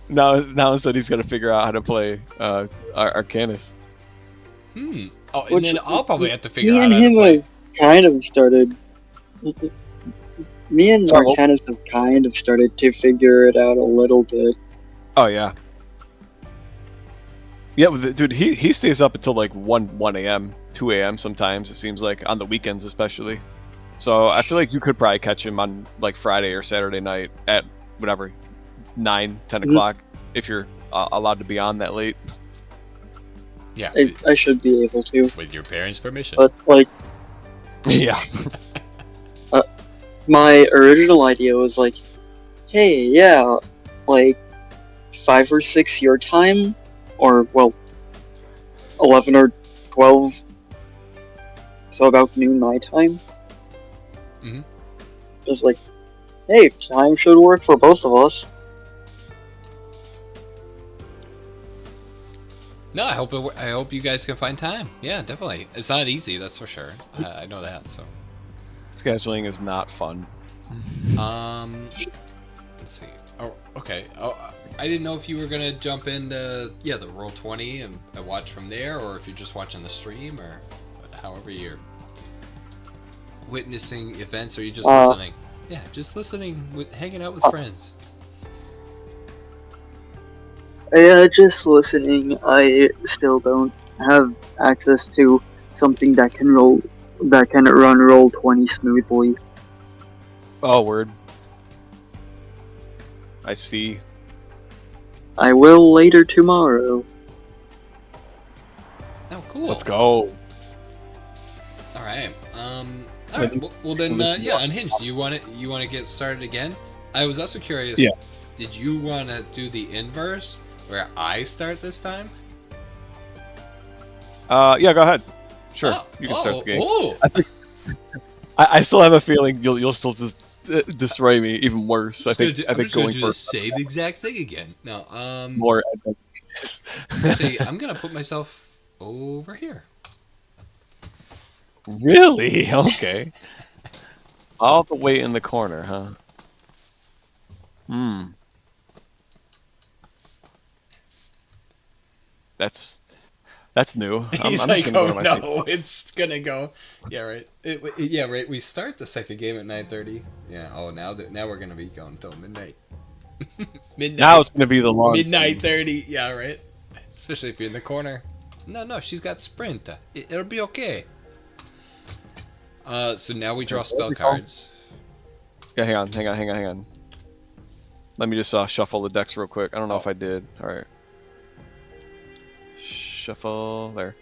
Now instead he's got to figure out how to play Arcanus. Oh, and then I'll probably have to figure out Me and how to him play. kind of started. Me and So- Arcanus have kind of started to figure it out a little bit. Oh yeah. Yeah, dude, he stays up until like 1 a.m., 2 a.m. sometimes, it seems like, on the weekends especially. So I feel like you could probably catch him on like Friday or Saturday night at whatever, 9, 10 o'clock, if you're allowed to be on that late. Yeah, I should be able to. with your parents' permission. But, like, Yeah. my original idea was like, hey, yeah, like 5 or 6 your time, or well, 11 or 12, so about noon my time. Mhm. Just like, hey, time should work for both of us. No, I hope you guys can find time. Yeah, definitely. It's not easy, that's for sure. I know that. So, Scheduling is not fun. let's see. Oh, okay. Oh, I didn't know if you were gonna jump into the Roll20 and watch from there, or if you're just watching the stream, or however you're witnessing events, or you just listening. Yeah, just listening, hanging out with friends. Yeah, just listening. I still don't have access to something that can run Roll20 smoothly. Oh, word. I see. I will later tomorrow. Oh, cool. Let's go. All right. All right. Well then, Unhinged. You want to get started again? I was also curious. Yeah. Did you want to do the inverse, where I start this time? Yeah, go ahead. Sure, Oh, you can start the game. Oh. I still have a feeling you'll still just destroy me even worse. I think I'm just going gonna do for the same exact thing again. No. more. Actually, I'm gonna put myself over here. Really? Okay. All the way in the corner, huh? That's new. He's I'm like, just gonna oh go to my seat. no, it's gonna go. Yeah, right. Yeah, right. We start the second game at 9:30. Yeah. Oh, now we're gonna be going until midnight. Midnight. Now it's gonna be the long Midnight 30. Yeah, right. Especially if you're in the corner. No, she's got sprint. It'll be okay. So now we draw spell cards. Yeah, hang on. Let me just shuffle the decks real quick. I don't know if I did. All right. Shuffle there.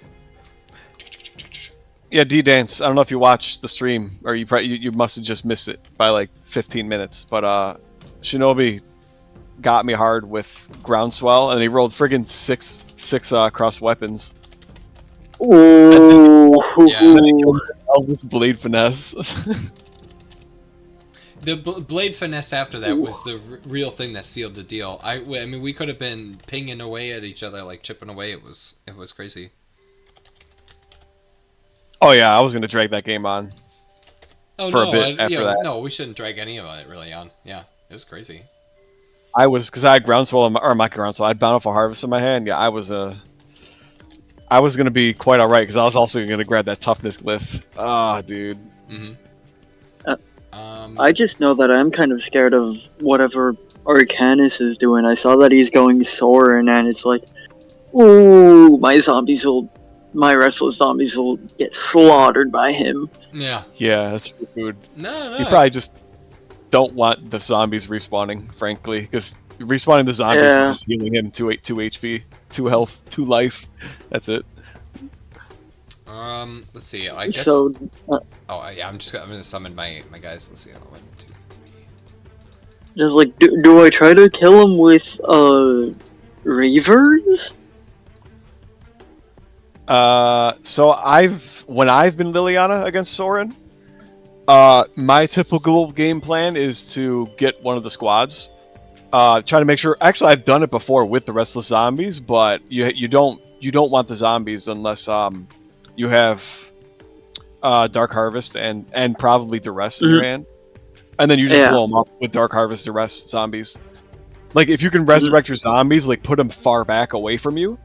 Yeah, D-Dance. I don't know if you watched the stream, or you must have just missed it by like 15 minutes. But Shinobi got me hard with Groundswell, and he rolled friggin' six cross weapons. Ooh. Yeah. And then he killed Elvis Blade Finesse. The blade finesse after that was the real thing that sealed the deal. I mean, we could have been pinging away at each other, like chipping away. It was crazy. Oh yeah, I was gonna drag that game on. Oh For a no, bit after that. no, we shouldn't drag any of it really on. Yeah, it was crazy. Because I had Groundswell, or not Groundswell, I had Bountiful Harvest in my hand. Yeah, I was gonna be quite alright, because I was also gonna grab that Toughness Glyph. Ah, dude. Mm-hmm. I just know that I'm kind of scared of whatever Arcanus is doing. I saw that he's going Sorin, and it's like, ooh, my restless zombies will get slaughtered by him. Yeah. Yeah, that's food. No. You probably just don't want the zombies respawning, frankly, because respawning the zombies is just healing him 2 HP, 2 health, 2 life. That's it. Let's see. I guess. So, I'm gonna summon my guys. Let's see. 1, 2, 3. just like, do I try to kill him with Reavers? So when I've been Liliana against Sorin, my typical game plan is to get one of the squads. Try to make sure. Actually, I've done it before with the restless zombies, but you don't want the zombies unless you have Dark Harvest and probably Duress in your hand, and then you just blow them up with Dark Harvest, Duress zombies. Like if you can resurrect your zombies, like put them far back away from you,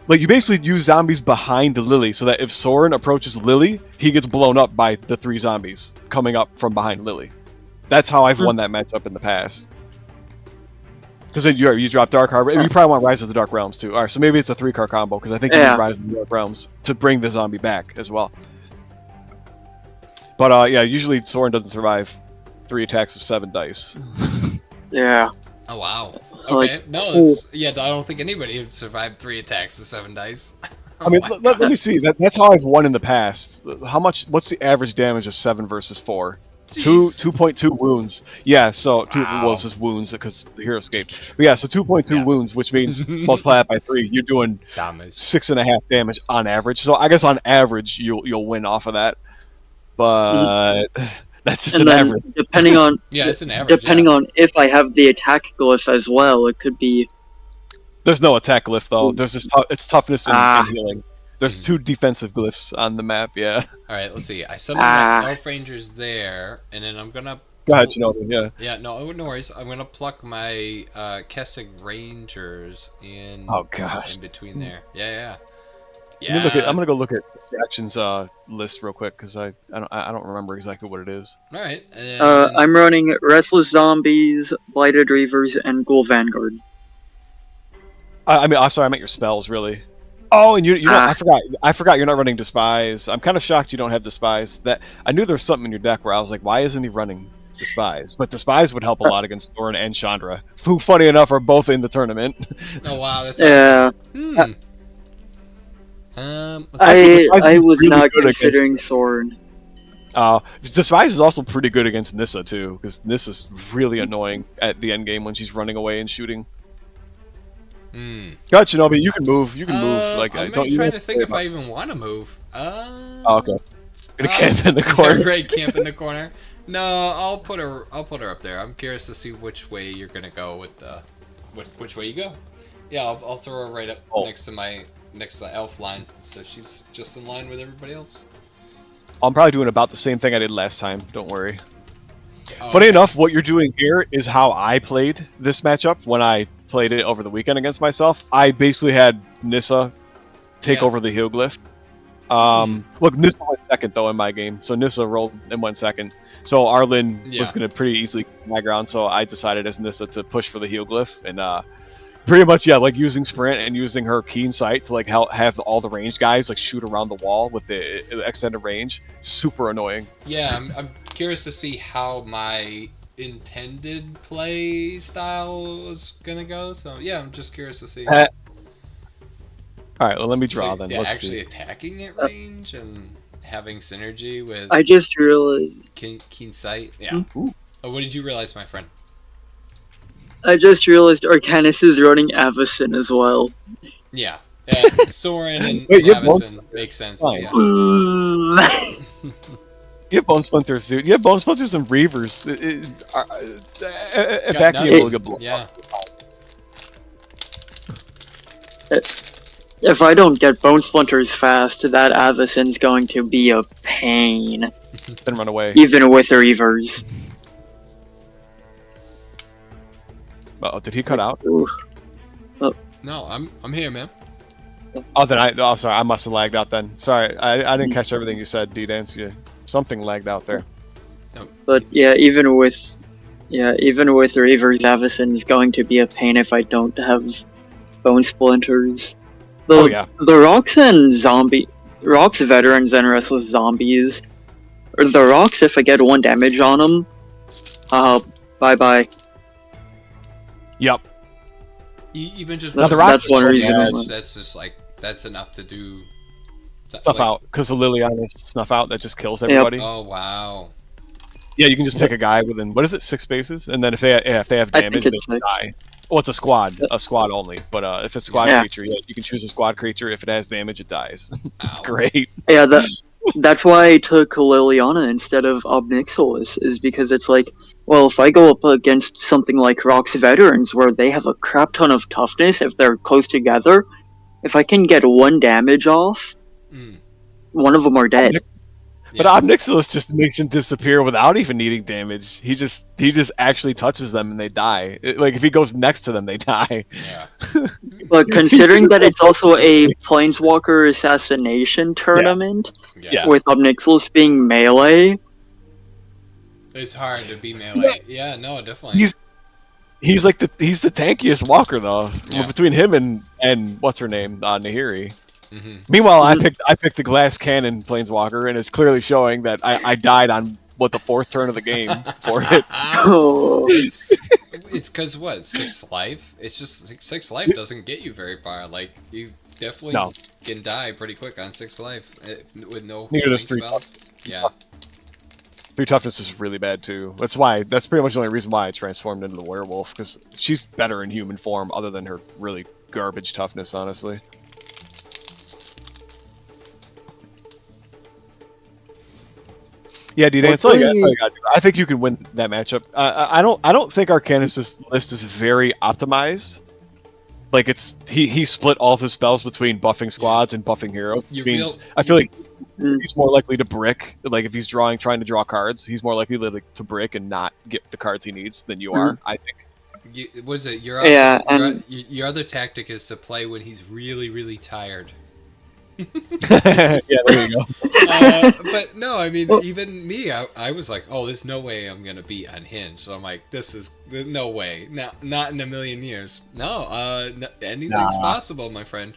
Like, you basically use zombies behind the Lily, so that if Soren approaches Lily, he gets blown up by the 3 zombies coming up from behind Lily. That's how I've won that matchup in the past. Because then you drop Dark Harbor, and you probably want Rise of the Dark Realms too. Alright, so maybe it's a 3-card combo, because I think you need Rise of the Dark Realms to bring the zombie back as well. But yeah, usually Soren doesn't survive 3 attacks of 7 dice. Yeah. Oh wow. Okay. I don't think anybody would survive 3 attacks of 7 dice. I mean, let me see. That's how I've won in the past. What's the average damage of 7 versus 4? 2.2 wounds. Yeah, so well, it's just wounds because the hero escaped. But yeah, so 2.2 wounds, which means multiply that by 3. You're doing 6.5 damage on average. So I guess on average you'll win off of that. But that's just an average. Depending on it's an average. Depending on if I have the attack glyph as well, it could be. There's no attack glyph though. There's just it's toughness and healing. There's 2 defensive glyphs on the map, yeah. Alright, let's see. I summoned my Elf Rangers there, and then I'm gonna... Go ahead, Shinobi, yeah. Yeah, no worries. I'm gonna pluck my Kessig Rangers in between there. Yeah. I'm gonna go look at the actions list real quick, because I don't remember exactly what it is. Alright. I'm running Restless Zombies, Blighted Reavers, and Ghoul Vanguard. I'm sorry, I meant your spells, really. Oh, and you know, I forgot you're not running Despise. I'm kind of shocked you don't have Despise. That I knew there was something in your deck where I was like, why isn't he running Despise? But Despise would help a lot against Thorin and Chandra, who, funny enough, are both in the tournament. Oh wow, that's awesome. I was really not considering Thorin. Despise is also pretty good against Nissa too, because Nissa's really annoying at the end game when she's running away and shooting. Got Shinobi, you can move. You can move. Like, I'm trying to think if I even want to move. Okay. Gonna camp in the corner. Right, camp in the corner. No, I'll put her up there. I'm curious to see which way you're gonna go with the, which way you go. Yeah, I'll throw her right up next to the elf line, so she's just in line with everybody else. I'm probably doing about the same thing I did last time. Don't worry. Funny enough, what you're doing here is how I played this matchup when I played it over the weekend against myself. I basically had Nissa take over the heal glyph. Look, Nissa went second though in my game, so Nissa rolled and went second. So Arlen was going to pretty easily get my ground, so I decided as Nissa to push for the heal glyph and pretty much like using sprint and using her keen sight to like have all the ranged guys like shoot around the wall with the extended range. Super annoying. Yeah, I'm curious to see how my intended play style is gonna go. So yeah, I'm just curious to see. All right, well let me draw then. Yeah, let's actually see. attacking at range and having synergy with. I just realized keen sight. Yeah. Oh, what did you realize, my friend? I just realized Arcanus is running Avacyn as well. Yeah. Soren and Avacyn makes sense. Yeah. You have Bone Splinters, dude. You have Bone Splinters and Reavers. Evacuate. Yeah. If I don't get Bone Splinters fast, that Avacyn's going to be a pain. Then run away. Even with Reavers. Oh, did he cut out? No, I'm here, man. Oh, then sorry, I must have lagged out then. Sorry, I didn't catch everything you said, D-Dance. Something lagged out there. But yeah, even with Reavers, Avacyn is going to be a pain if I don't have Bone Splinters. The Rocks and Rocks Veterans and Restless Zombies, or the Rocks if I get 1 damage on them, bye-bye. Yep. Even just that's one reason. That's just like that's enough to do snuff out because the Liliana's snuff out that just kills everybody. Oh wow. Yeah, you can just pick a guy within what is it 6 spaces, and then if they have damage, they die. Well, it's a squad only. But if it's a squad creature, you can choose a squad creature. If it has damage, it dies. It's great. Yeah, that's why I took Liliana instead of Obnixilis, is because it's like, well, if I go up against something like Rock's Veterans, where they have a crap ton of toughness if they're close together, if I can get 1 damage off, one of them are dead. But Omnixilus just makes him disappear without even needing damage. He just actually touches them and they die. Like if he goes next to them, they die. Yeah. But considering that it's also a Planeswalker Assassination tournament, with Omnixilus being melee, it's hard to be melee. Yeah, no, definitely. He's the tankiest walker though. Between him and what's her name, Nahiri. Mm-hmm. Meanwhile, I picked the glass cannon planeswalker, and it's clearly showing that I died on the 4th turn of the game for it. It's because what 6th life? It's just 6th life doesn't get you very far. Like you definitely can die pretty quick on 6th life with no healing spells. Yeah. 3 toughness is really bad too. That's pretty much the only reason why I transformed into the werewolf, because she's better in human form, other than her really garbage toughness, honestly. Yeah, dude, that's all you got. I think you can win that matchup. I don't think Arcanus' list is very optimized. Like he split all of his spells between buffing squads and buffing heroes. I feel like he's more likely to brick. Like if he's trying to draw cards, he's more likely to brick and not get the cards he needs than you are. I think. What is it? Your other tactic is to play when he's really, really tired. Yeah, there you go. But no, I mean, even me, I was like, oh, there's no way I'm gonna beat Unhinged. So I'm like, there's no way, not in a million years. No, anything's possible, my friend.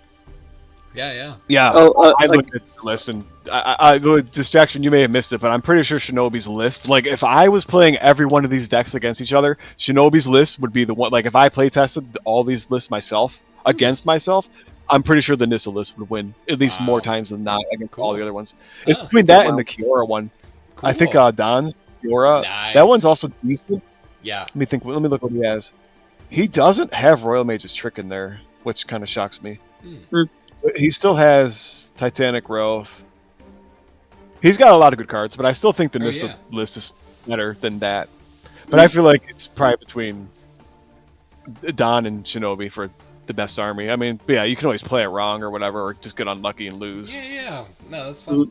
Yeah. I looked at the list and I distraction. You may have missed it, but I'm pretty sure Shinobi's list. Like, if I was playing every one of these decks against each other, Shinobi's list would be the one. Like, if I play tested all these lists myself against myself, I'm pretty sure the Nissa list would win at least more times than not against all the other ones. It's between that and the Kiora one. Cool. I think Don's Kiora. Nice. That one's also decent. Yeah. Let me think. Let me look what he has. He doesn't have Royal Mage's Trick in there, which kind of shocks me. He still has Titanic Growth. He's got a lot of good cards, but I still think the Nissa list is better than that. But I feel like it's probably between Don and Shinobi for the best army. I mean, yeah, you can always play it wrong or whatever, or just get unlucky and lose. Yeah. No, that's fun.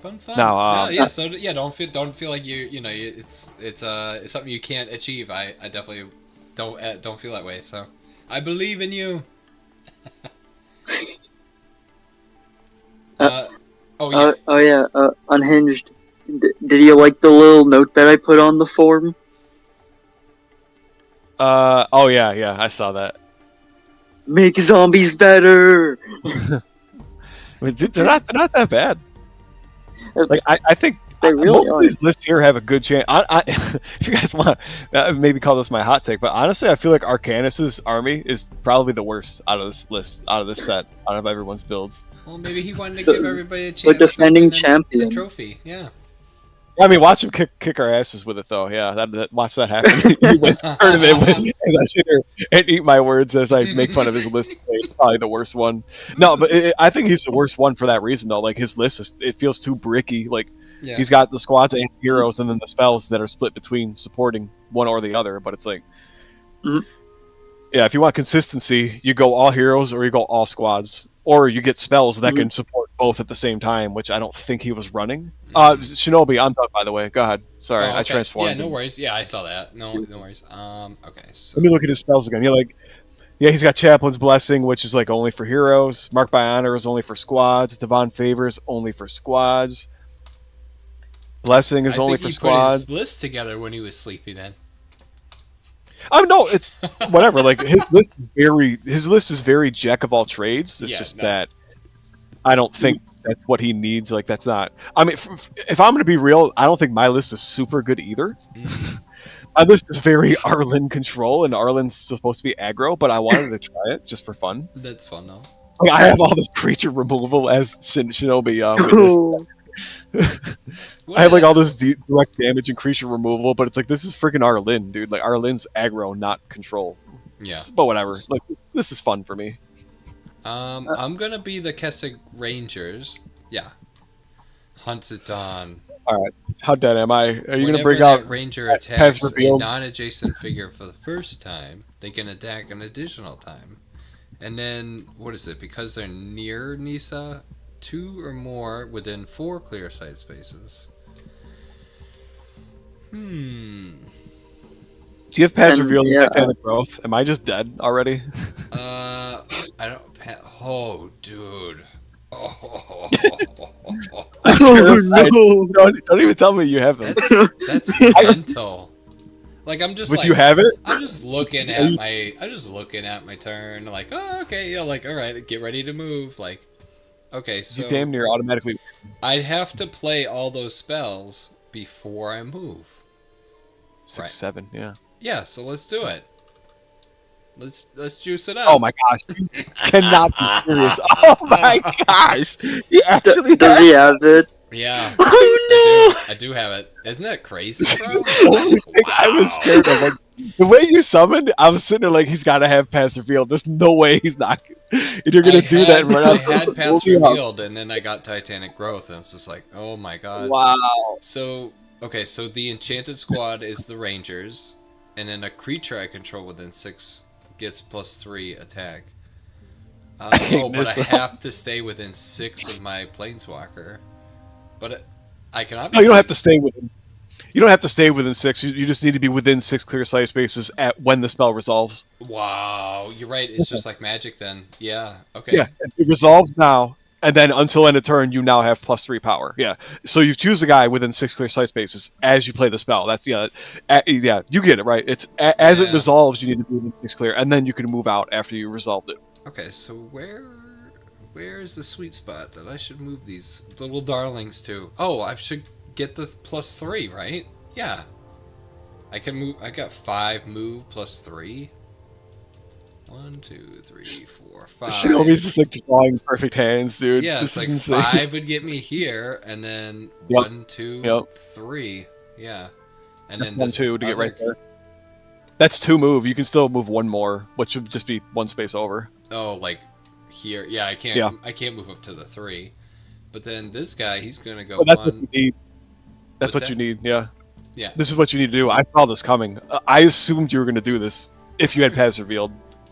Fun. So don't feel like it's something you can't achieve. I definitely don't feel that way. So I believe in you. Unhinged. Did you like the little note that I put on the form? Yeah, I saw that. Make zombies better. I mean, they're not that bad. Like I think they really are. These lists here have a good chance. If you guys want, maybe call this my hot take, but honestly, I feel like Arcanus's army is probably the worst out of this list, out of this set, out of everyone's builds. Well, maybe he wanted to give everybody a chance. The defending champion. The trophy, yeah. I mean, watch him kick our asses with it, though. Yeah, watch that happen. You win the tournament as I sit here and eat my words as I make fun of his list. It's probably the worst one. No, but I think he's the worst one for that reason, though. Like, his list, it feels too bricky. Like, he's got the squads and heroes and then the spells that are split between supporting one or the other. But it's like, yeah, if you want consistency, you go all heroes or you go all squads. Or you get spells that can support both at the same time, which I don't think he was running. Shinobi, I'm done, by the way. Go ahead. Sorry, I transformed. Yeah, no worries. Yeah, I saw that. No worries. Okay. So. Let me look at his spells again. He's got Chaplain's Blessing, which is like only for heroes. Marked by Honor is only for squads. Divine Favor is only for squads. Blessing is only for squads. I think he put his list together when he was sleepy then. No, it's whatever. Like his list is very jack of all trades. It's that I don't think that's what he needs. Like that's not. I mean, if I'm going to be real, I don't think my list is super good either. My list is very Arlen control, and Arlen's supposed to be aggro, but I wanted to try it just for fun. That's fun, though. Like, I have all this creature removal as Shinobi witness. I have like all this direct damage and creature removal, but it's like this is freaking Arlen, dude. Like Arlen's aggro, not control. Yeah. But whatever. Like this is fun for me. I'm gonna be the Kessig Rangers. Yeah. Hunt it on. All right. How dead am I? Are you gonna bring that out Ranger attacks a non-adjacent figure for the first time? They can attack an additional time. And then what is it? Because they're near Nissa, 2 or more within 4 clear sight spaces. Do you have pass And, reveal yeah, and Titanic Growth? Am I just dead already? I don't. Oh, dude. Oh, Oh no! Don't even tell me you have them. that's mental. Like I'm just But like you have it? I'm just looking at my turn. Like, oh, okay, yeah. Like, all right, get ready to move. Like, okay, so You damn near automatically. I'd have to play all those spells before I move. 6, Right. 7, yeah. Yeah, so let's do it. Let's juice it up. Oh my gosh. You cannot be serious. Oh my gosh. He actually Does he have it? Yeah. Oh I do have it. Isn't that crazy, bro? The only thing I was scared of, like, the way you summoned, I was sitting there like, he's got to have pass revealed. There's no way he's not. And you're going to do that right I now. had pass revealed, and then I got Titanic Growth, and it's just like, oh my god. Wow. So, okay, so the Enchanted Squad is the Rangers, and then a creature I control within 6 gets +3 attack. But I have to stay within 6 of my Planeswalker. But I can obviously... No, you don't have to stay within. You don't have to stay within 6. You just need to be within 6 clear sight spaces at when the spell resolves. Wow, you're right. It's just like Magic then. Yeah. Okay. Yeah, it resolves now, and then until end of turn, you now have +3 power. Yeah, so you choose a guy within 6 clear sight spaces as you play the spell. That's yeah, you get it right. It's as it resolves, you need to be within 6 clear, and then you can move out after you resolved it. Okay, so where is the sweet spot that I should move these little darlings to? Oh, I should get the +3, right? Yeah. I can move. I got 5 move +3. 1, 2, 3, 4, 5. Shinobi's just like drawing perfect hands, dude. Yeah, it's like 5 would get me here, and then 1, 2, 3. Yeah, and then 1, 2 to get right there. That's 2 move. You can still move 1 more, which would just be 1 space over. Oh, like here? Yeah, I can't. Yeah. I can't move up to the 3. But then this guy, he's gonna go. That's what you need. That's what you need. Yeah. Yeah. This is what you need to do. I saw this coming. I assumed you were going to do this if you had paths revealed.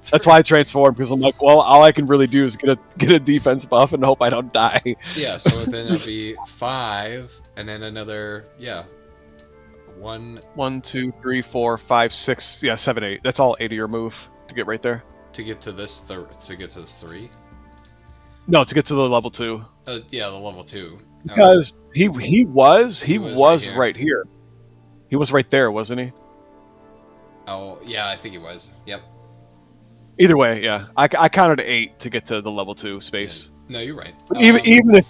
That's why I transformed, because I'm like, well, all I can really do is get a defense buff and hope I don't die. Yeah. So then it'll be 5, and then another 1, 2, 3, 4, 5, 6, 7, 8. That's all 8 of your move to get right there. To get to this 3. No, to get to the level 2. Yeah, the level 2. Because he was right here. He was right there, wasn't he? Oh yeah, I think he was. Yep. Either way, yeah, I counted 8 to get to the level 2 space. Yeah. No, you're right. Even if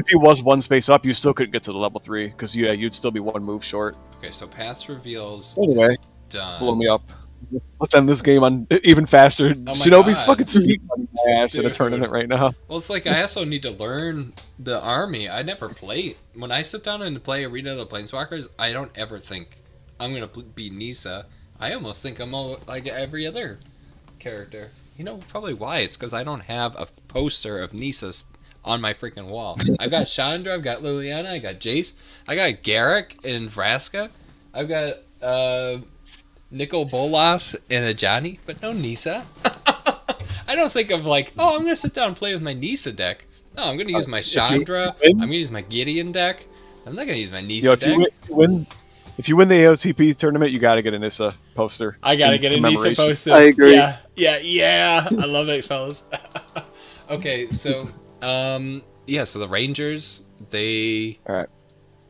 he was 1 space up, you still couldn't get to the level 3 because you'd still be 1 move short. Okay, so paths reveals. Anyway, done. blow me up. Let's end this game on even faster. Oh Shinobi's God. fucking speaking on my ass in a tournament right now. Well, it's like I also need to learn the army. I never play. When I sit down and play Arena of the Planeswalkers, I don't ever think I'm going to be Nisa. I almost think I'm all, like every other character. You know probably why. It's because I don't have a poster of Nisa on my freaking wall. I've got Chandra, I've got Liliana, I got Jace, I got Garruk and Vraska, I've got Nicol Bolas and Ajani, but no Nisa. I don't think of like, oh, I'm going to sit down and play with my Nisa deck. No, I'm going to use my Chandra. I'm going to use my Gideon deck. I'm not going to use my Nisa deck. If you win the AOTP tournament, you got to get a Nisa poster. I got to get a Nisa poster. I agree. Yeah. I love it, fellas. Okay, so, so the Rangers, they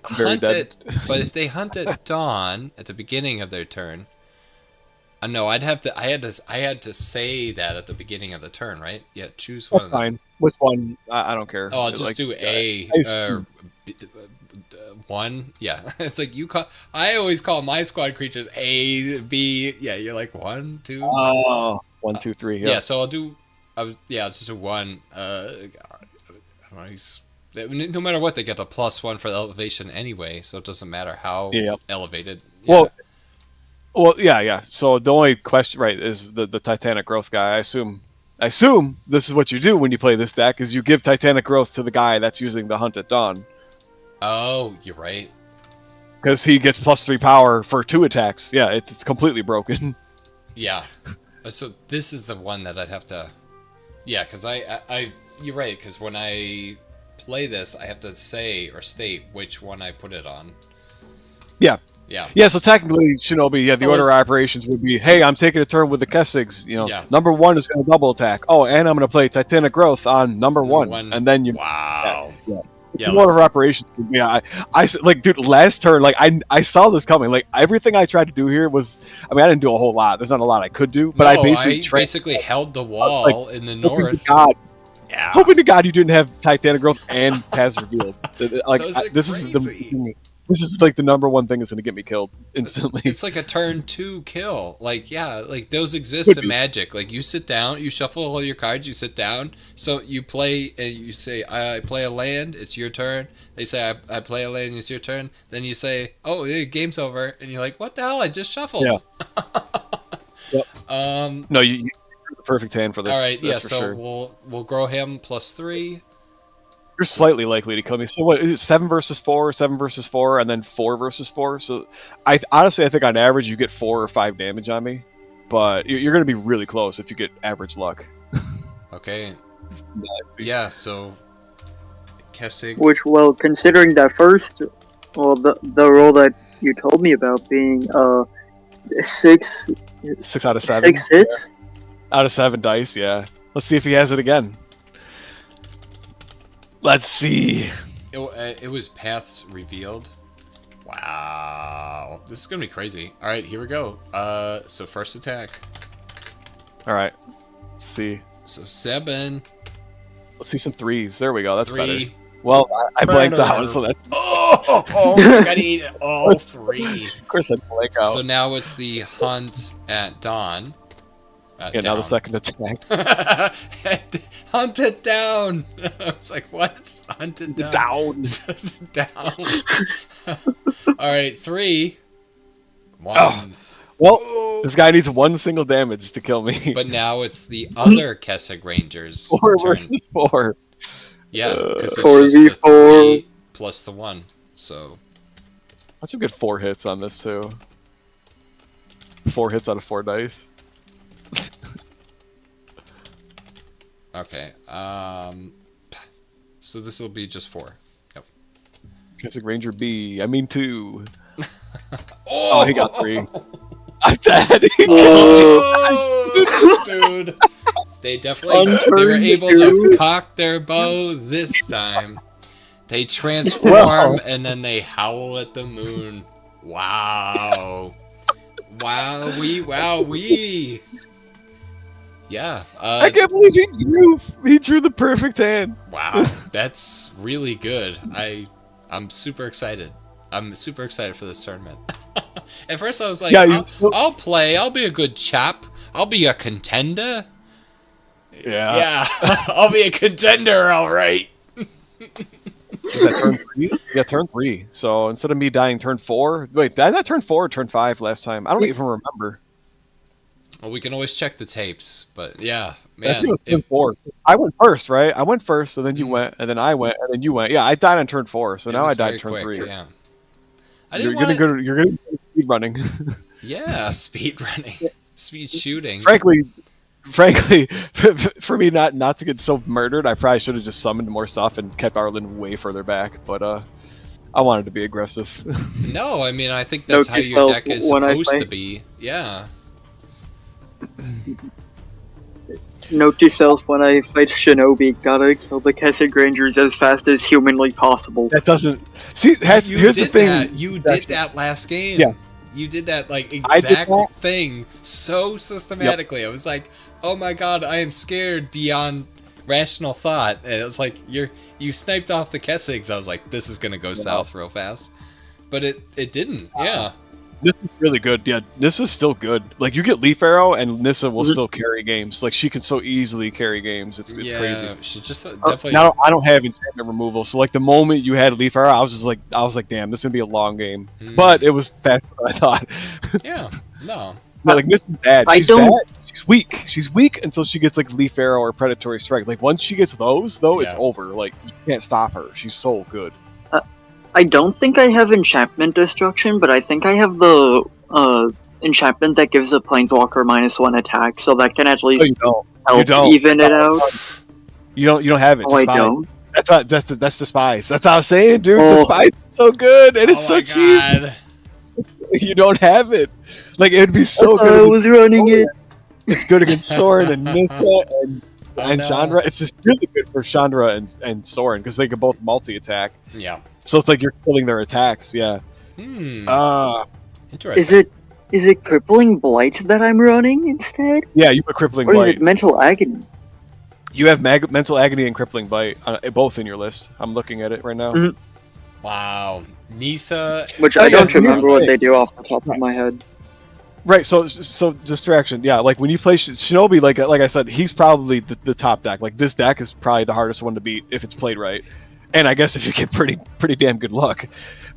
hunt it, but if they hunt at dawn at the beginning of their turn, no, I had to say that at the beginning of the turn, right? Yeah, choose one. That's fine. Which one? I don't care. Oh, I'll just do one. Yeah, it's like you call. I always call my squad creatures A, B. Yeah, you're like 1, 2. Oh, 1, 2, 3. Yeah. So I'll do. I'll just do 1. No matter what, they get the +1 for the elevation anyway, so it doesn't matter how elevated. Yeah. Well, yeah. So the only question, right, is the Titanic Growth guy. I assume this is what you do when you play this deck: is you give Titanic Growth to the guy that's using the Hunt at Dawn. Oh, you're right. Because he gets +3 power for 2 attacks. Yeah, it's completely broken. Yeah. So this is the one that I'd have to. Yeah, because I you're right. Because when I play this, I have to say or state which one I put it on. Yeah. Yeah. Yeah, so technically, Shinobi, the Oh, order of operations would be, hey, I'm taking a turn with the Kessigs. Yeah. Number 1 is going to double attack. Oh, and I'm going to play Titanic Growth on number 1. And then you... Wow. Yeah. Yeah, The order of operations would be, I like, dude, last turn, like, I saw this coming. Like, everything I tried to do here was... I mean, I didn't do a whole lot. There's not a lot I could do. But No, I basically held the wall in the north. God. Yeah. Hoping to God you didn't have Titanic Growth and Paths Revealed. Like, Those are this crazy. this is like the number one thing that's going to get me killed instantly. It's like a turn 2 kill. Like, yeah, like those exist in Magic. Like, you sit down, you shuffle all your cards, you sit down. So you play, and you say, I play a land, it's your turn. They say, I play a land, it's your turn. Then you say, oh, game's over. And you're like, what the hell? I just shuffled. Yeah. Yep. No, you the perfect hand for this. All right, yeah, for so sure. we'll grow him +3. You're slightly likely to kill me. So what is it, 7 versus 4, 7 versus 4, and then 4 versus 4? So I honestly think on average you get 4 or 5 damage on me, but you're going to be really close if you get average luck. Okay. Yeah, so Kessig. Which, well, considering that first, well, the roll that you told me about being 6 out of 7. 6 hits. Out of 7 dice, yeah. Let's see if he has it again. Let's see. It was Paths Revealed. Wow. This is going to be crazy. All right, here we go. So first attack. All right. Let's see. So 7. Let's see some 3s. There we go. That's 3. better. Well, I blanked out, so that's... Oh, I gotta eat all 3. Of course I blank out. So now it's the hunt at dawn. Now the second attack. Hunt it down! It's like, what? Hunt it down. Down. Alright, 3. 1. Oh. Well, this guy needs 1 single damage to kill me. But now it's the other Kessig Rangers. 4 turn. versus 4. Yeah, because it's 4v4. just the 3 plus the 1. So I should get 4 hits on this too. 4 hits out of 4 dice. okay. So this will be just 4. Yep. Kessig Ranger B. I mean 2. Oh, he got 3. I'm dead. Oh, dude. They definitely they were able to cock their bow this time. They transform and then they howl at the moon. Wow. Wowee. Yeah. I can't believe he drew the perfect hand. Wow. That's really good. I'm super excited. I'm super excited for this tournament. At first I was like, I'll play. I'll be a good chap. I'll be a contender. Yeah. I'll be a contender, all right. Turn 3? Yeah, turn 3. So instead of me dying turn 4... Wait, did I not turn 4 or turn 5 last time? I don't even remember. Well, we can always check the tapes, but yeah, man. Turn 4. I went first, right? I went first, and then you went, and then I went, and then you went. Yeah, I died on turn 4, so now I died turn 3. Yeah. You're gonna go speed running. Yeah, speed running. Speed shooting. Frankly, for me not to get so murdered, I probably should have just summoned more stuff and kept Arlen way further back. But I wanted to be aggressive. No, I mean I think that's how your deck is supposed to be. Yeah. Note to self: when I fight Shinobi, gotta kill the Kessig Rangers as fast as humanly possible. That doesn't see. Here's the thing. You did that last game. Yeah. You did that exact thing so systematically. Yep. I was like, oh my god, I am scared beyond rational thought. And it was like you sniped off the Kessigs. I was like, this is gonna go south real fast. But it didn't. Yeah. This is really good. Yeah, Nissa's still good. Like, you get Leaf Arrow, and Nissa will still carry games. Like, she can so easily carry games. It's crazy. She just definitely. Now I don't have enchantment removal, so like the moment you had Leaf Arrow, I was like, damn, this is gonna be a long game. But it was faster than I thought. Yeah. No. But, like, Nissa's bad. She's bad. She's weak. She's weak until she gets like Leaf Arrow or Predatory Strike. Like, once she gets those, though, it's over. Like, you can't stop her. She's so good. I don't think I have Enchantment Destruction, but I think I have the enchantment that gives a Planeswalker -1 attack, so that can at least help even it out. You don't have it. Oh, I don't? That's the spice. That's what I was saying, dude. Oh. The spice is so good and it's Oh so my cheap. God. You don't have it. Like it'd be so That's why good. I was running it. It's good against Soren and Nissa and no. Chandra. It's just really good for Chandra and Soren because they can both multi-attack. Yeah. So it's like you're killing their attacks. Yeah. Interesting. Is it crippling blight that I'm running instead? Yeah, you put crippling Or is bite. it mental agony? You have mental agony and crippling bite both in your list. I'm looking at it right now. Mhm. Wow. Nisa. Which Oh, I yeah, don't remember yeah. what they do off the top of my head. Right. So distraction. Yeah. Like when you play Shinobi, like I said, he's probably the top deck. Like this deck is probably the hardest one to beat if it's played right. And I guess if you get pretty damn good luck.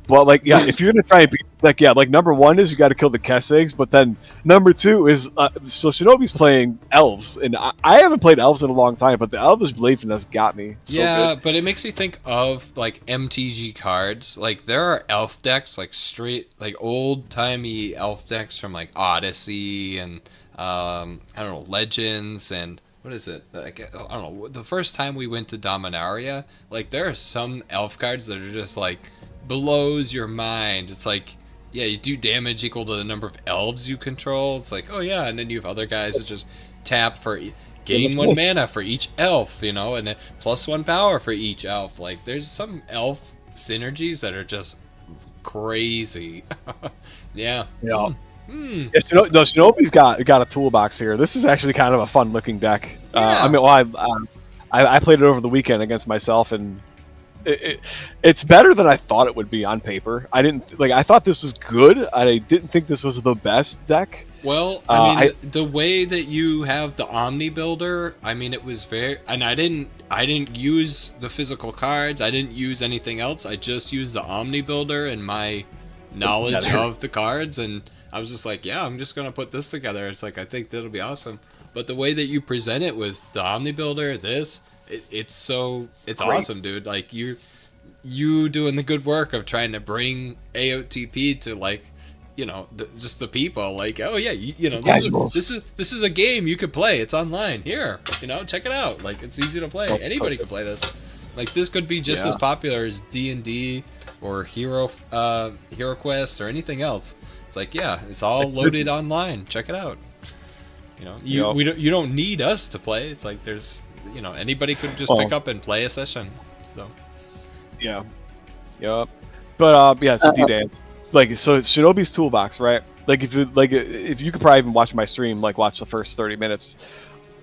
But like, yeah, if you're gonna try and beat, like number one is you got to kill the Kessigs, but then number two is so Shinobi's playing elves, and I haven't played elves in a long time, but the Elvish Blade Finesse got me. So Yeah, good. but it makes me think of like MTG cards. Like there are elf decks, like straight, like old timey elf decks from like Odyssey and I don't know, Legends and what is it? Like I don't know. The first time we went to Dominaria, like there are some elf cards that are just like blows your mind. It's like, yeah, you do damage equal to the number of elves you control. It's like, oh yeah, and then you have other guys that just tap for gain 1 mana for each elf, you know, and then +1 power for each elf. Like there's some elf synergies that are just crazy. Yeah. Yeah. Yeah, Shinobi's got a toolbox here. This is actually kind of a fun looking deck. Yeah. I mean, well, I played it over the weekend against myself, and it's better than I thought it would be on paper. I thought this was good. I didn't think this was the best deck. Well, I mean, the way that you have the Omni Builder, I mean, it was very, and I didn't use the physical cards. I didn't use anything else. I just used the Omni Builder and my knowledge of the cards, and I was just like, yeah, I'm just gonna put this together. It's like I think that'll be awesome. But the way that you present it with the Omni Builder, it's awesome, dude. Like you doing the good work of trying to bring AOTP to, like, you know, just the people. Like, oh yeah, you know, this is a game you could play. It's online. Here, you know, check it out. Like, it's easy to play. Anybody could play this. Like, this could be just as popular as D&D or Hero Quest or anything else. It's like, yeah, it's all loaded online. Check it out. You know, you don't need us to play. It's like there's, you know, anybody could just pick up and play a session. So yeah, yep. But yeah, so D-Dance, like, so Shinobi's toolbox, right? Like if you could probably even watch my stream, like watch the first 30 minutes.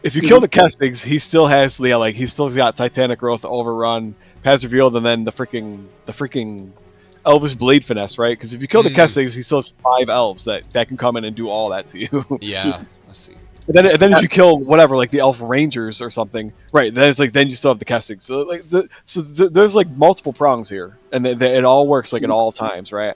If you kill the Kestigs, he still has he's still got Titanic Growth, Overrun, Paths Revealed, and then the freaking Elvish Blade Finesse, right? Because if you kill the Kestigs, he still has 5 elves that can come in and do all that to you. Yeah, let's see. And then if you kill whatever, like the Elf Rangers or something, right? Then it's like then you still have the Kestigs. So like there's like multiple prongs here, and it all works like at all times, right?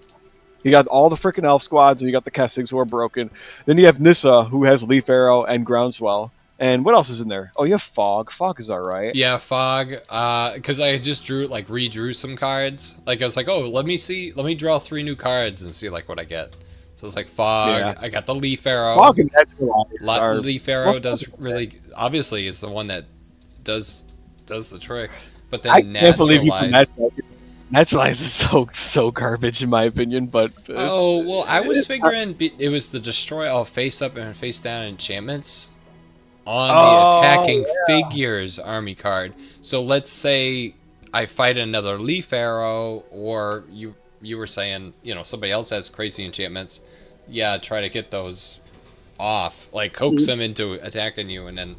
You got all the freaking Elf squads, and you got the Kestigs who are broken. Then you have Nissa, who has Leaf Arrow and Groundswell. And what else is in there? Oh, you have Fog. Fog is all right. Yeah, Fog. Because I just redrew some cards. Like I was like, oh, let me draw 3 new cards and see like what I get. So it's like Fog. Yeah. I got the Leaf Arrow. Fog and Naturalize. Leaf Arrow does really, obviously is the one that does the trick. But then I can't believe you Naturalize. Naturalize is so garbage in my opinion. But oh well, I was figuring it was the destroy all face up and face down enchantments on the attacking figures army card. So let's say I fight another Leaf Arrow, or you were saying, you know, somebody else has crazy enchantments. Yeah, try to get those off. Like coax them into attacking you and then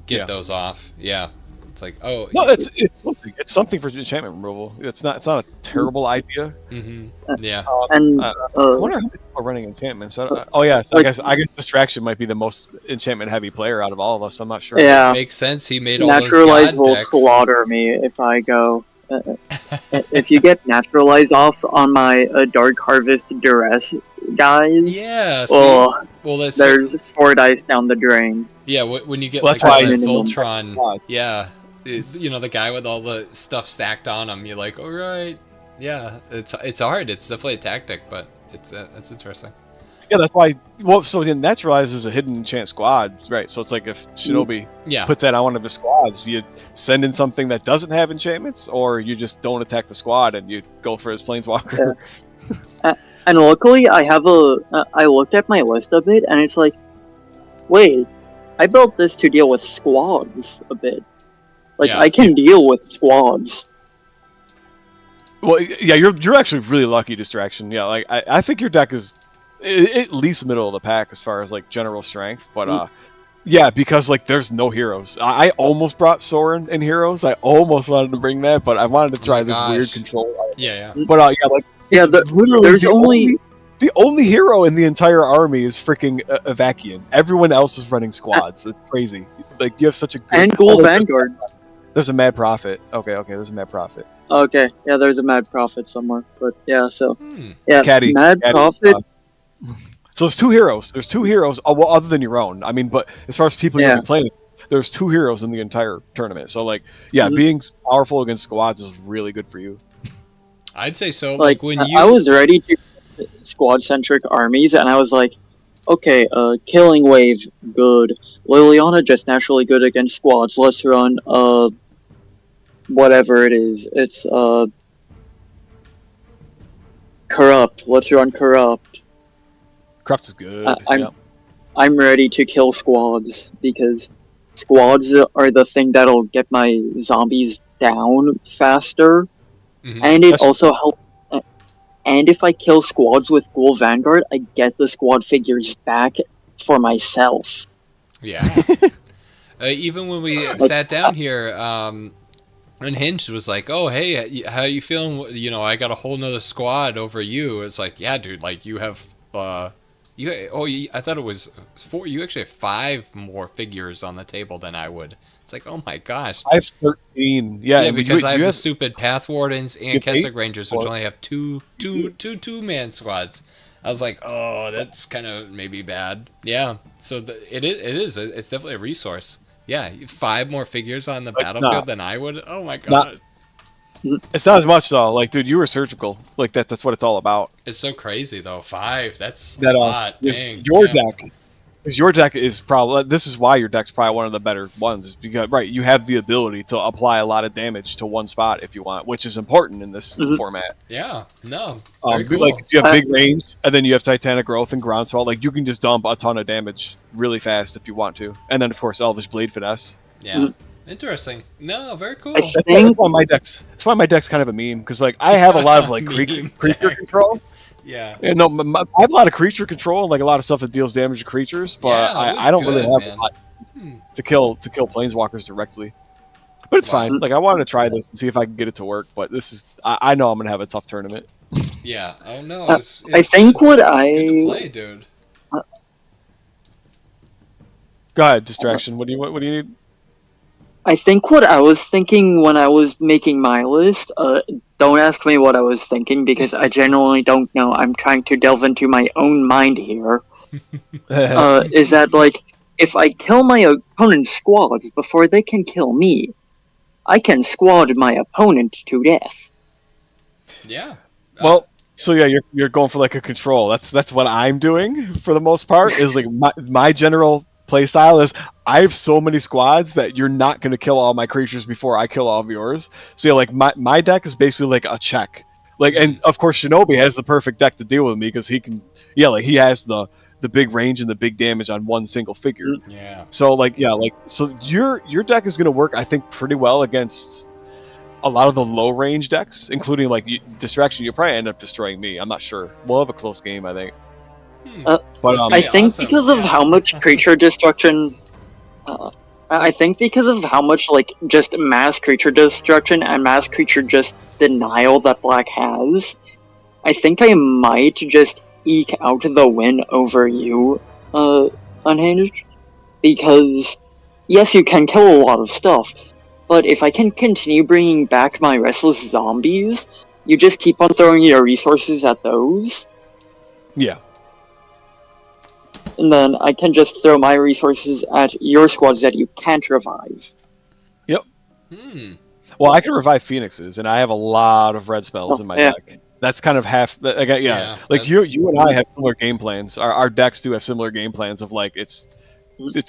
get those off. Yeah. It's like, oh no, it's something for enchantment removal. It's not a terrible idea. Mm-hmm. Yeah. And I wonder how many people are running enchantments. Oh yeah, so I guess distraction might be the most enchantment heavy player out of all of us. I'm not sure. Yeah, it makes sense. He made all those Naturalize god will decks. slaughter me if I go. If you get Naturalize off on my Dark Harvest Duress guys, yeah. well, that's there's 4 dice down the drain. Yeah, when you get well, like that minimum. Voltron, yeah, you know, the guy with all the stuff stacked on him. You're like, all right, yeah, it's hard. It's definitely a tactic, but it's interesting. Yeah, that's why. Well, so then Naturalize is a hidden enchant squad, right? So it's like if Shinobi puts that on one of his squads, you send in something that doesn't have enchantments, or you just don't attack the squad and you go for his Planeswalker. Yeah. And luckily, I have I looked at my list a bit, and it's like, wait, I built this to deal with squads a bit. Like, I can deal with squads. Well, yeah, you're actually really lucky, Distraction. Yeah, like I think your deck is at least middle of the pack as far as like general strength, but yeah, because like there's no heroes. I almost brought Sorin in heroes. I almost wanted to bring that, but I wanted to try this weird control. But yeah, like there's only the only hero in the entire army is freaking Avakian. Everyone else is running squads. It's crazy. Like you have such a good and Ghoul Vanguard. There's a Mad Prophet. Okay, there's a Mad Prophet. Okay, yeah, there's a Mad Prophet somewhere, but yeah, so Caddy, Mad Prophet. So there's two heroes. There's two heroes, well, other than your own. I mean, but as far as people you're playing, there's two heroes in the entire tournament. So like, being powerful against squads is really good for you. I'd say so. Like when I was ready to squad-centric armies, and I was like, okay, Killing Wave, good. Liliana just naturally good against squads. Let's run whatever it is. It's Corrupt. Let's run Corrupt. Corrupt is good. I'm ready to kill squads because squads are the thing that'll get my zombies down faster, and it also helps. And if I kill squads with Ghoul Vanguard, I get the squad figures back for myself. Yeah. Even when we sat down here, Unhinged was like, "Oh, hey, how you feeling? You know, I got a whole nother squad over you." It's like, yeah, dude, like you have, I thought it was 4. You actually have 5 more figures on the table than I would. It's like, oh my gosh. I have 13. Yeah, because I have the stupid Path Wardens and Kessig Rangers, which only have two man squads. I was like, oh, that's kind of maybe bad. Yeah, so it's definitely a resource. Yeah, 5 more figures on the battlefield than I would. Oh my god. It's not as much though. Like, dude, you were surgical. Like that's what it's all about. It's so crazy though. 5. That's a lot. Dang. Your deck. Because your deck is probably, this is why your deck's probably one of the better ones, is because, you have the ability to apply a lot of damage to one spot if you want, which is important in this format. Yeah, no, very cool. Like, you have big range, and then you have Titanic Growth and Groundswell. Like, you can just dump a ton of damage really fast if you want to. And then, of course, Elvish Blade Finesse. Yeah, interesting. No, very cool. That's why my deck's kind of a meme, because, like, I have a lot of, like, creature control. Yeah. No, I have a lot of creature control and like a lot of stuff that deals damage to creatures, but I don't really have a lot to kill planeswalkers directly. But it's fine. Like I wanted to try this and see if I can get it to work, but this is I know I'm gonna have a tough tournament. Yeah. Oh no. It's I think good to play, dude. Go ahead, Distraction. What do you need? I think what I was thinking when I was making my list, don't ask me what I was thinking because I genuinely don't know. I'm trying to delve into my own mind here. Is that, like, if I kill my opponent's squads before they can kill me, I can squad my opponent to death. Yeah. Well, so yeah, you're going for like a control. That's what I'm doing for the most part. Is like my general play style is I have so many squads that you're not going to kill all my creatures before I kill all of yours. So yeah, like my deck is basically like a check. Like, and of course Shinobi has the perfect deck to deal with me because he can, he has the big range and the big damage on one single figure. Yeah. So so your deck is going to work, I think, pretty well against a lot of the low range decks, including like Distraction. You'll probably end up destroying me. I'm not sure. We'll have a close game, I think. But I think because of how much creature destruction, I think because of how much like just mass creature destruction and mass creature just denial that Black has, I think I might just eke out the win over you, Unhinged, because yes, you can kill a lot of stuff, but if I can continue bringing back my restless zombies, you just keep on throwing your resources at those. Yeah. And then I can just throw my resources at your squads that you can't revive. Yep. Well, I can revive Phoenixes, and I have a lot of red spells in my deck. That's kind of half. Like, Yeah, like you and I have similar game plans. Our decks do have similar game plans of like it's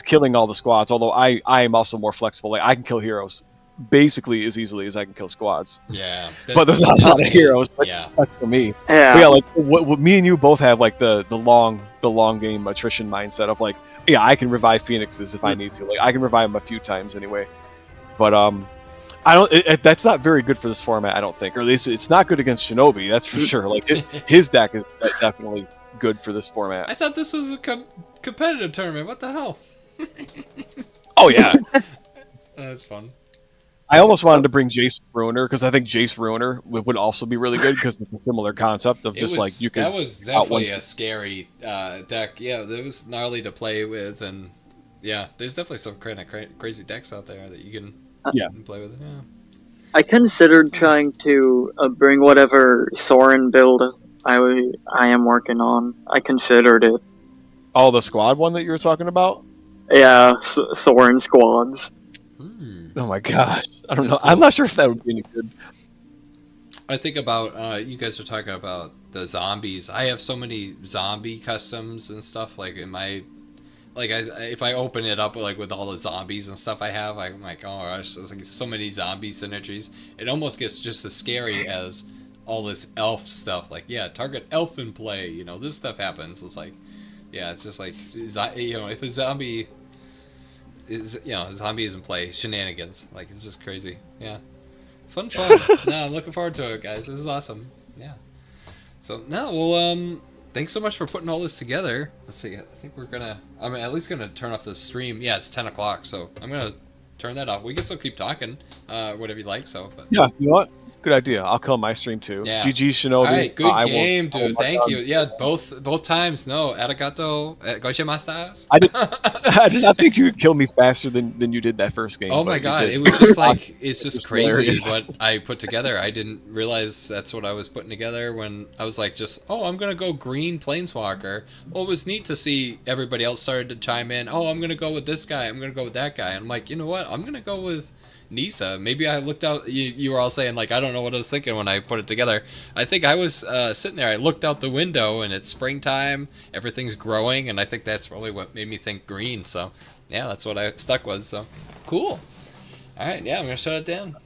killing all the squads. Although I am also more flexible. Like I can kill heroes basically as easily as I can kill squads. Yeah, But there's not a lot of heroes. Yeah, That's for me. Yeah. But yeah, like what me and you both have like the long game attrition mindset of like, yeah, I can revive phoenixes if I need to. Like I can revive them a few times anyway. But I don't. That's not very good for this format, I don't think. Or at least it's not good against Shinobi. That's for sure. Like his deck is definitely good for this format. I thought this was a competitive tournament. What the hell? Oh yeah. That's fun. I almost wanted to bring Jace Ruiner because I think Jace Ruiner would also be really good because it's a similar concept of just like you can. That was definitely a scary deck. Yeah, it was gnarly to play with, and yeah, there's definitely some kind of crazy decks out there that you can play with. Yeah. I considered trying to bring whatever Soren build I am working on. I considered it. Oh, the squad one that you were talking about? Yeah, Soren squads. Oh my gosh. I don't know. Cool. I'm not sure if that would be any good. I think about, you guys are talking about the zombies. I have so many zombie customs and stuff, like in my, like if I open it up like with all the zombies and stuff I have, I'm like, oh gosh, there's like so many zombie synergies. It almost gets just as scary as all this elf stuff. Like, yeah, target elf in play, you know, this stuff happens. It's like, yeah, it's just like, you know, if a zombie is, you know, a zombie is in play, shenanigans. Like, it's just crazy. Yeah. Fun. No, I'm looking forward to it, guys. This is awesome. Yeah. So, no, well, thanks so much for putting all this together. Let's see, I think I'm at least gonna turn off the stream. Yeah, it's 10 o'clock, so I'm gonna turn that off. We can still keep talking, whatever you like, so. But. Yeah, you know what? Good idea. I'll kill my stream too. Yeah. GG Shinobi. All right, good game, dude. Thank you. Yeah, both times. No, arigato. Goshimashita. I did not think you would kill me faster than you did that first game. Oh my god, it was just like, it's just crazy what I put together. I didn't realize that's what I was putting together when I was like, I'm gonna go green Planeswalker. Well, it was neat to see everybody else started to chime in. Oh, I'm gonna go with this guy. I'm gonna go with that guy. And I'm like, you know what? I'm gonna go with Nisa. Maybe I looked out. You were all saying like, I don't know what I was thinking when I put it together. I think I was sitting there. I looked out the window and it's springtime. Everything's growing, and I think that's probably what made me think green. So yeah, that's what I stuck with. So cool. All right, yeah, I'm gonna shut it down.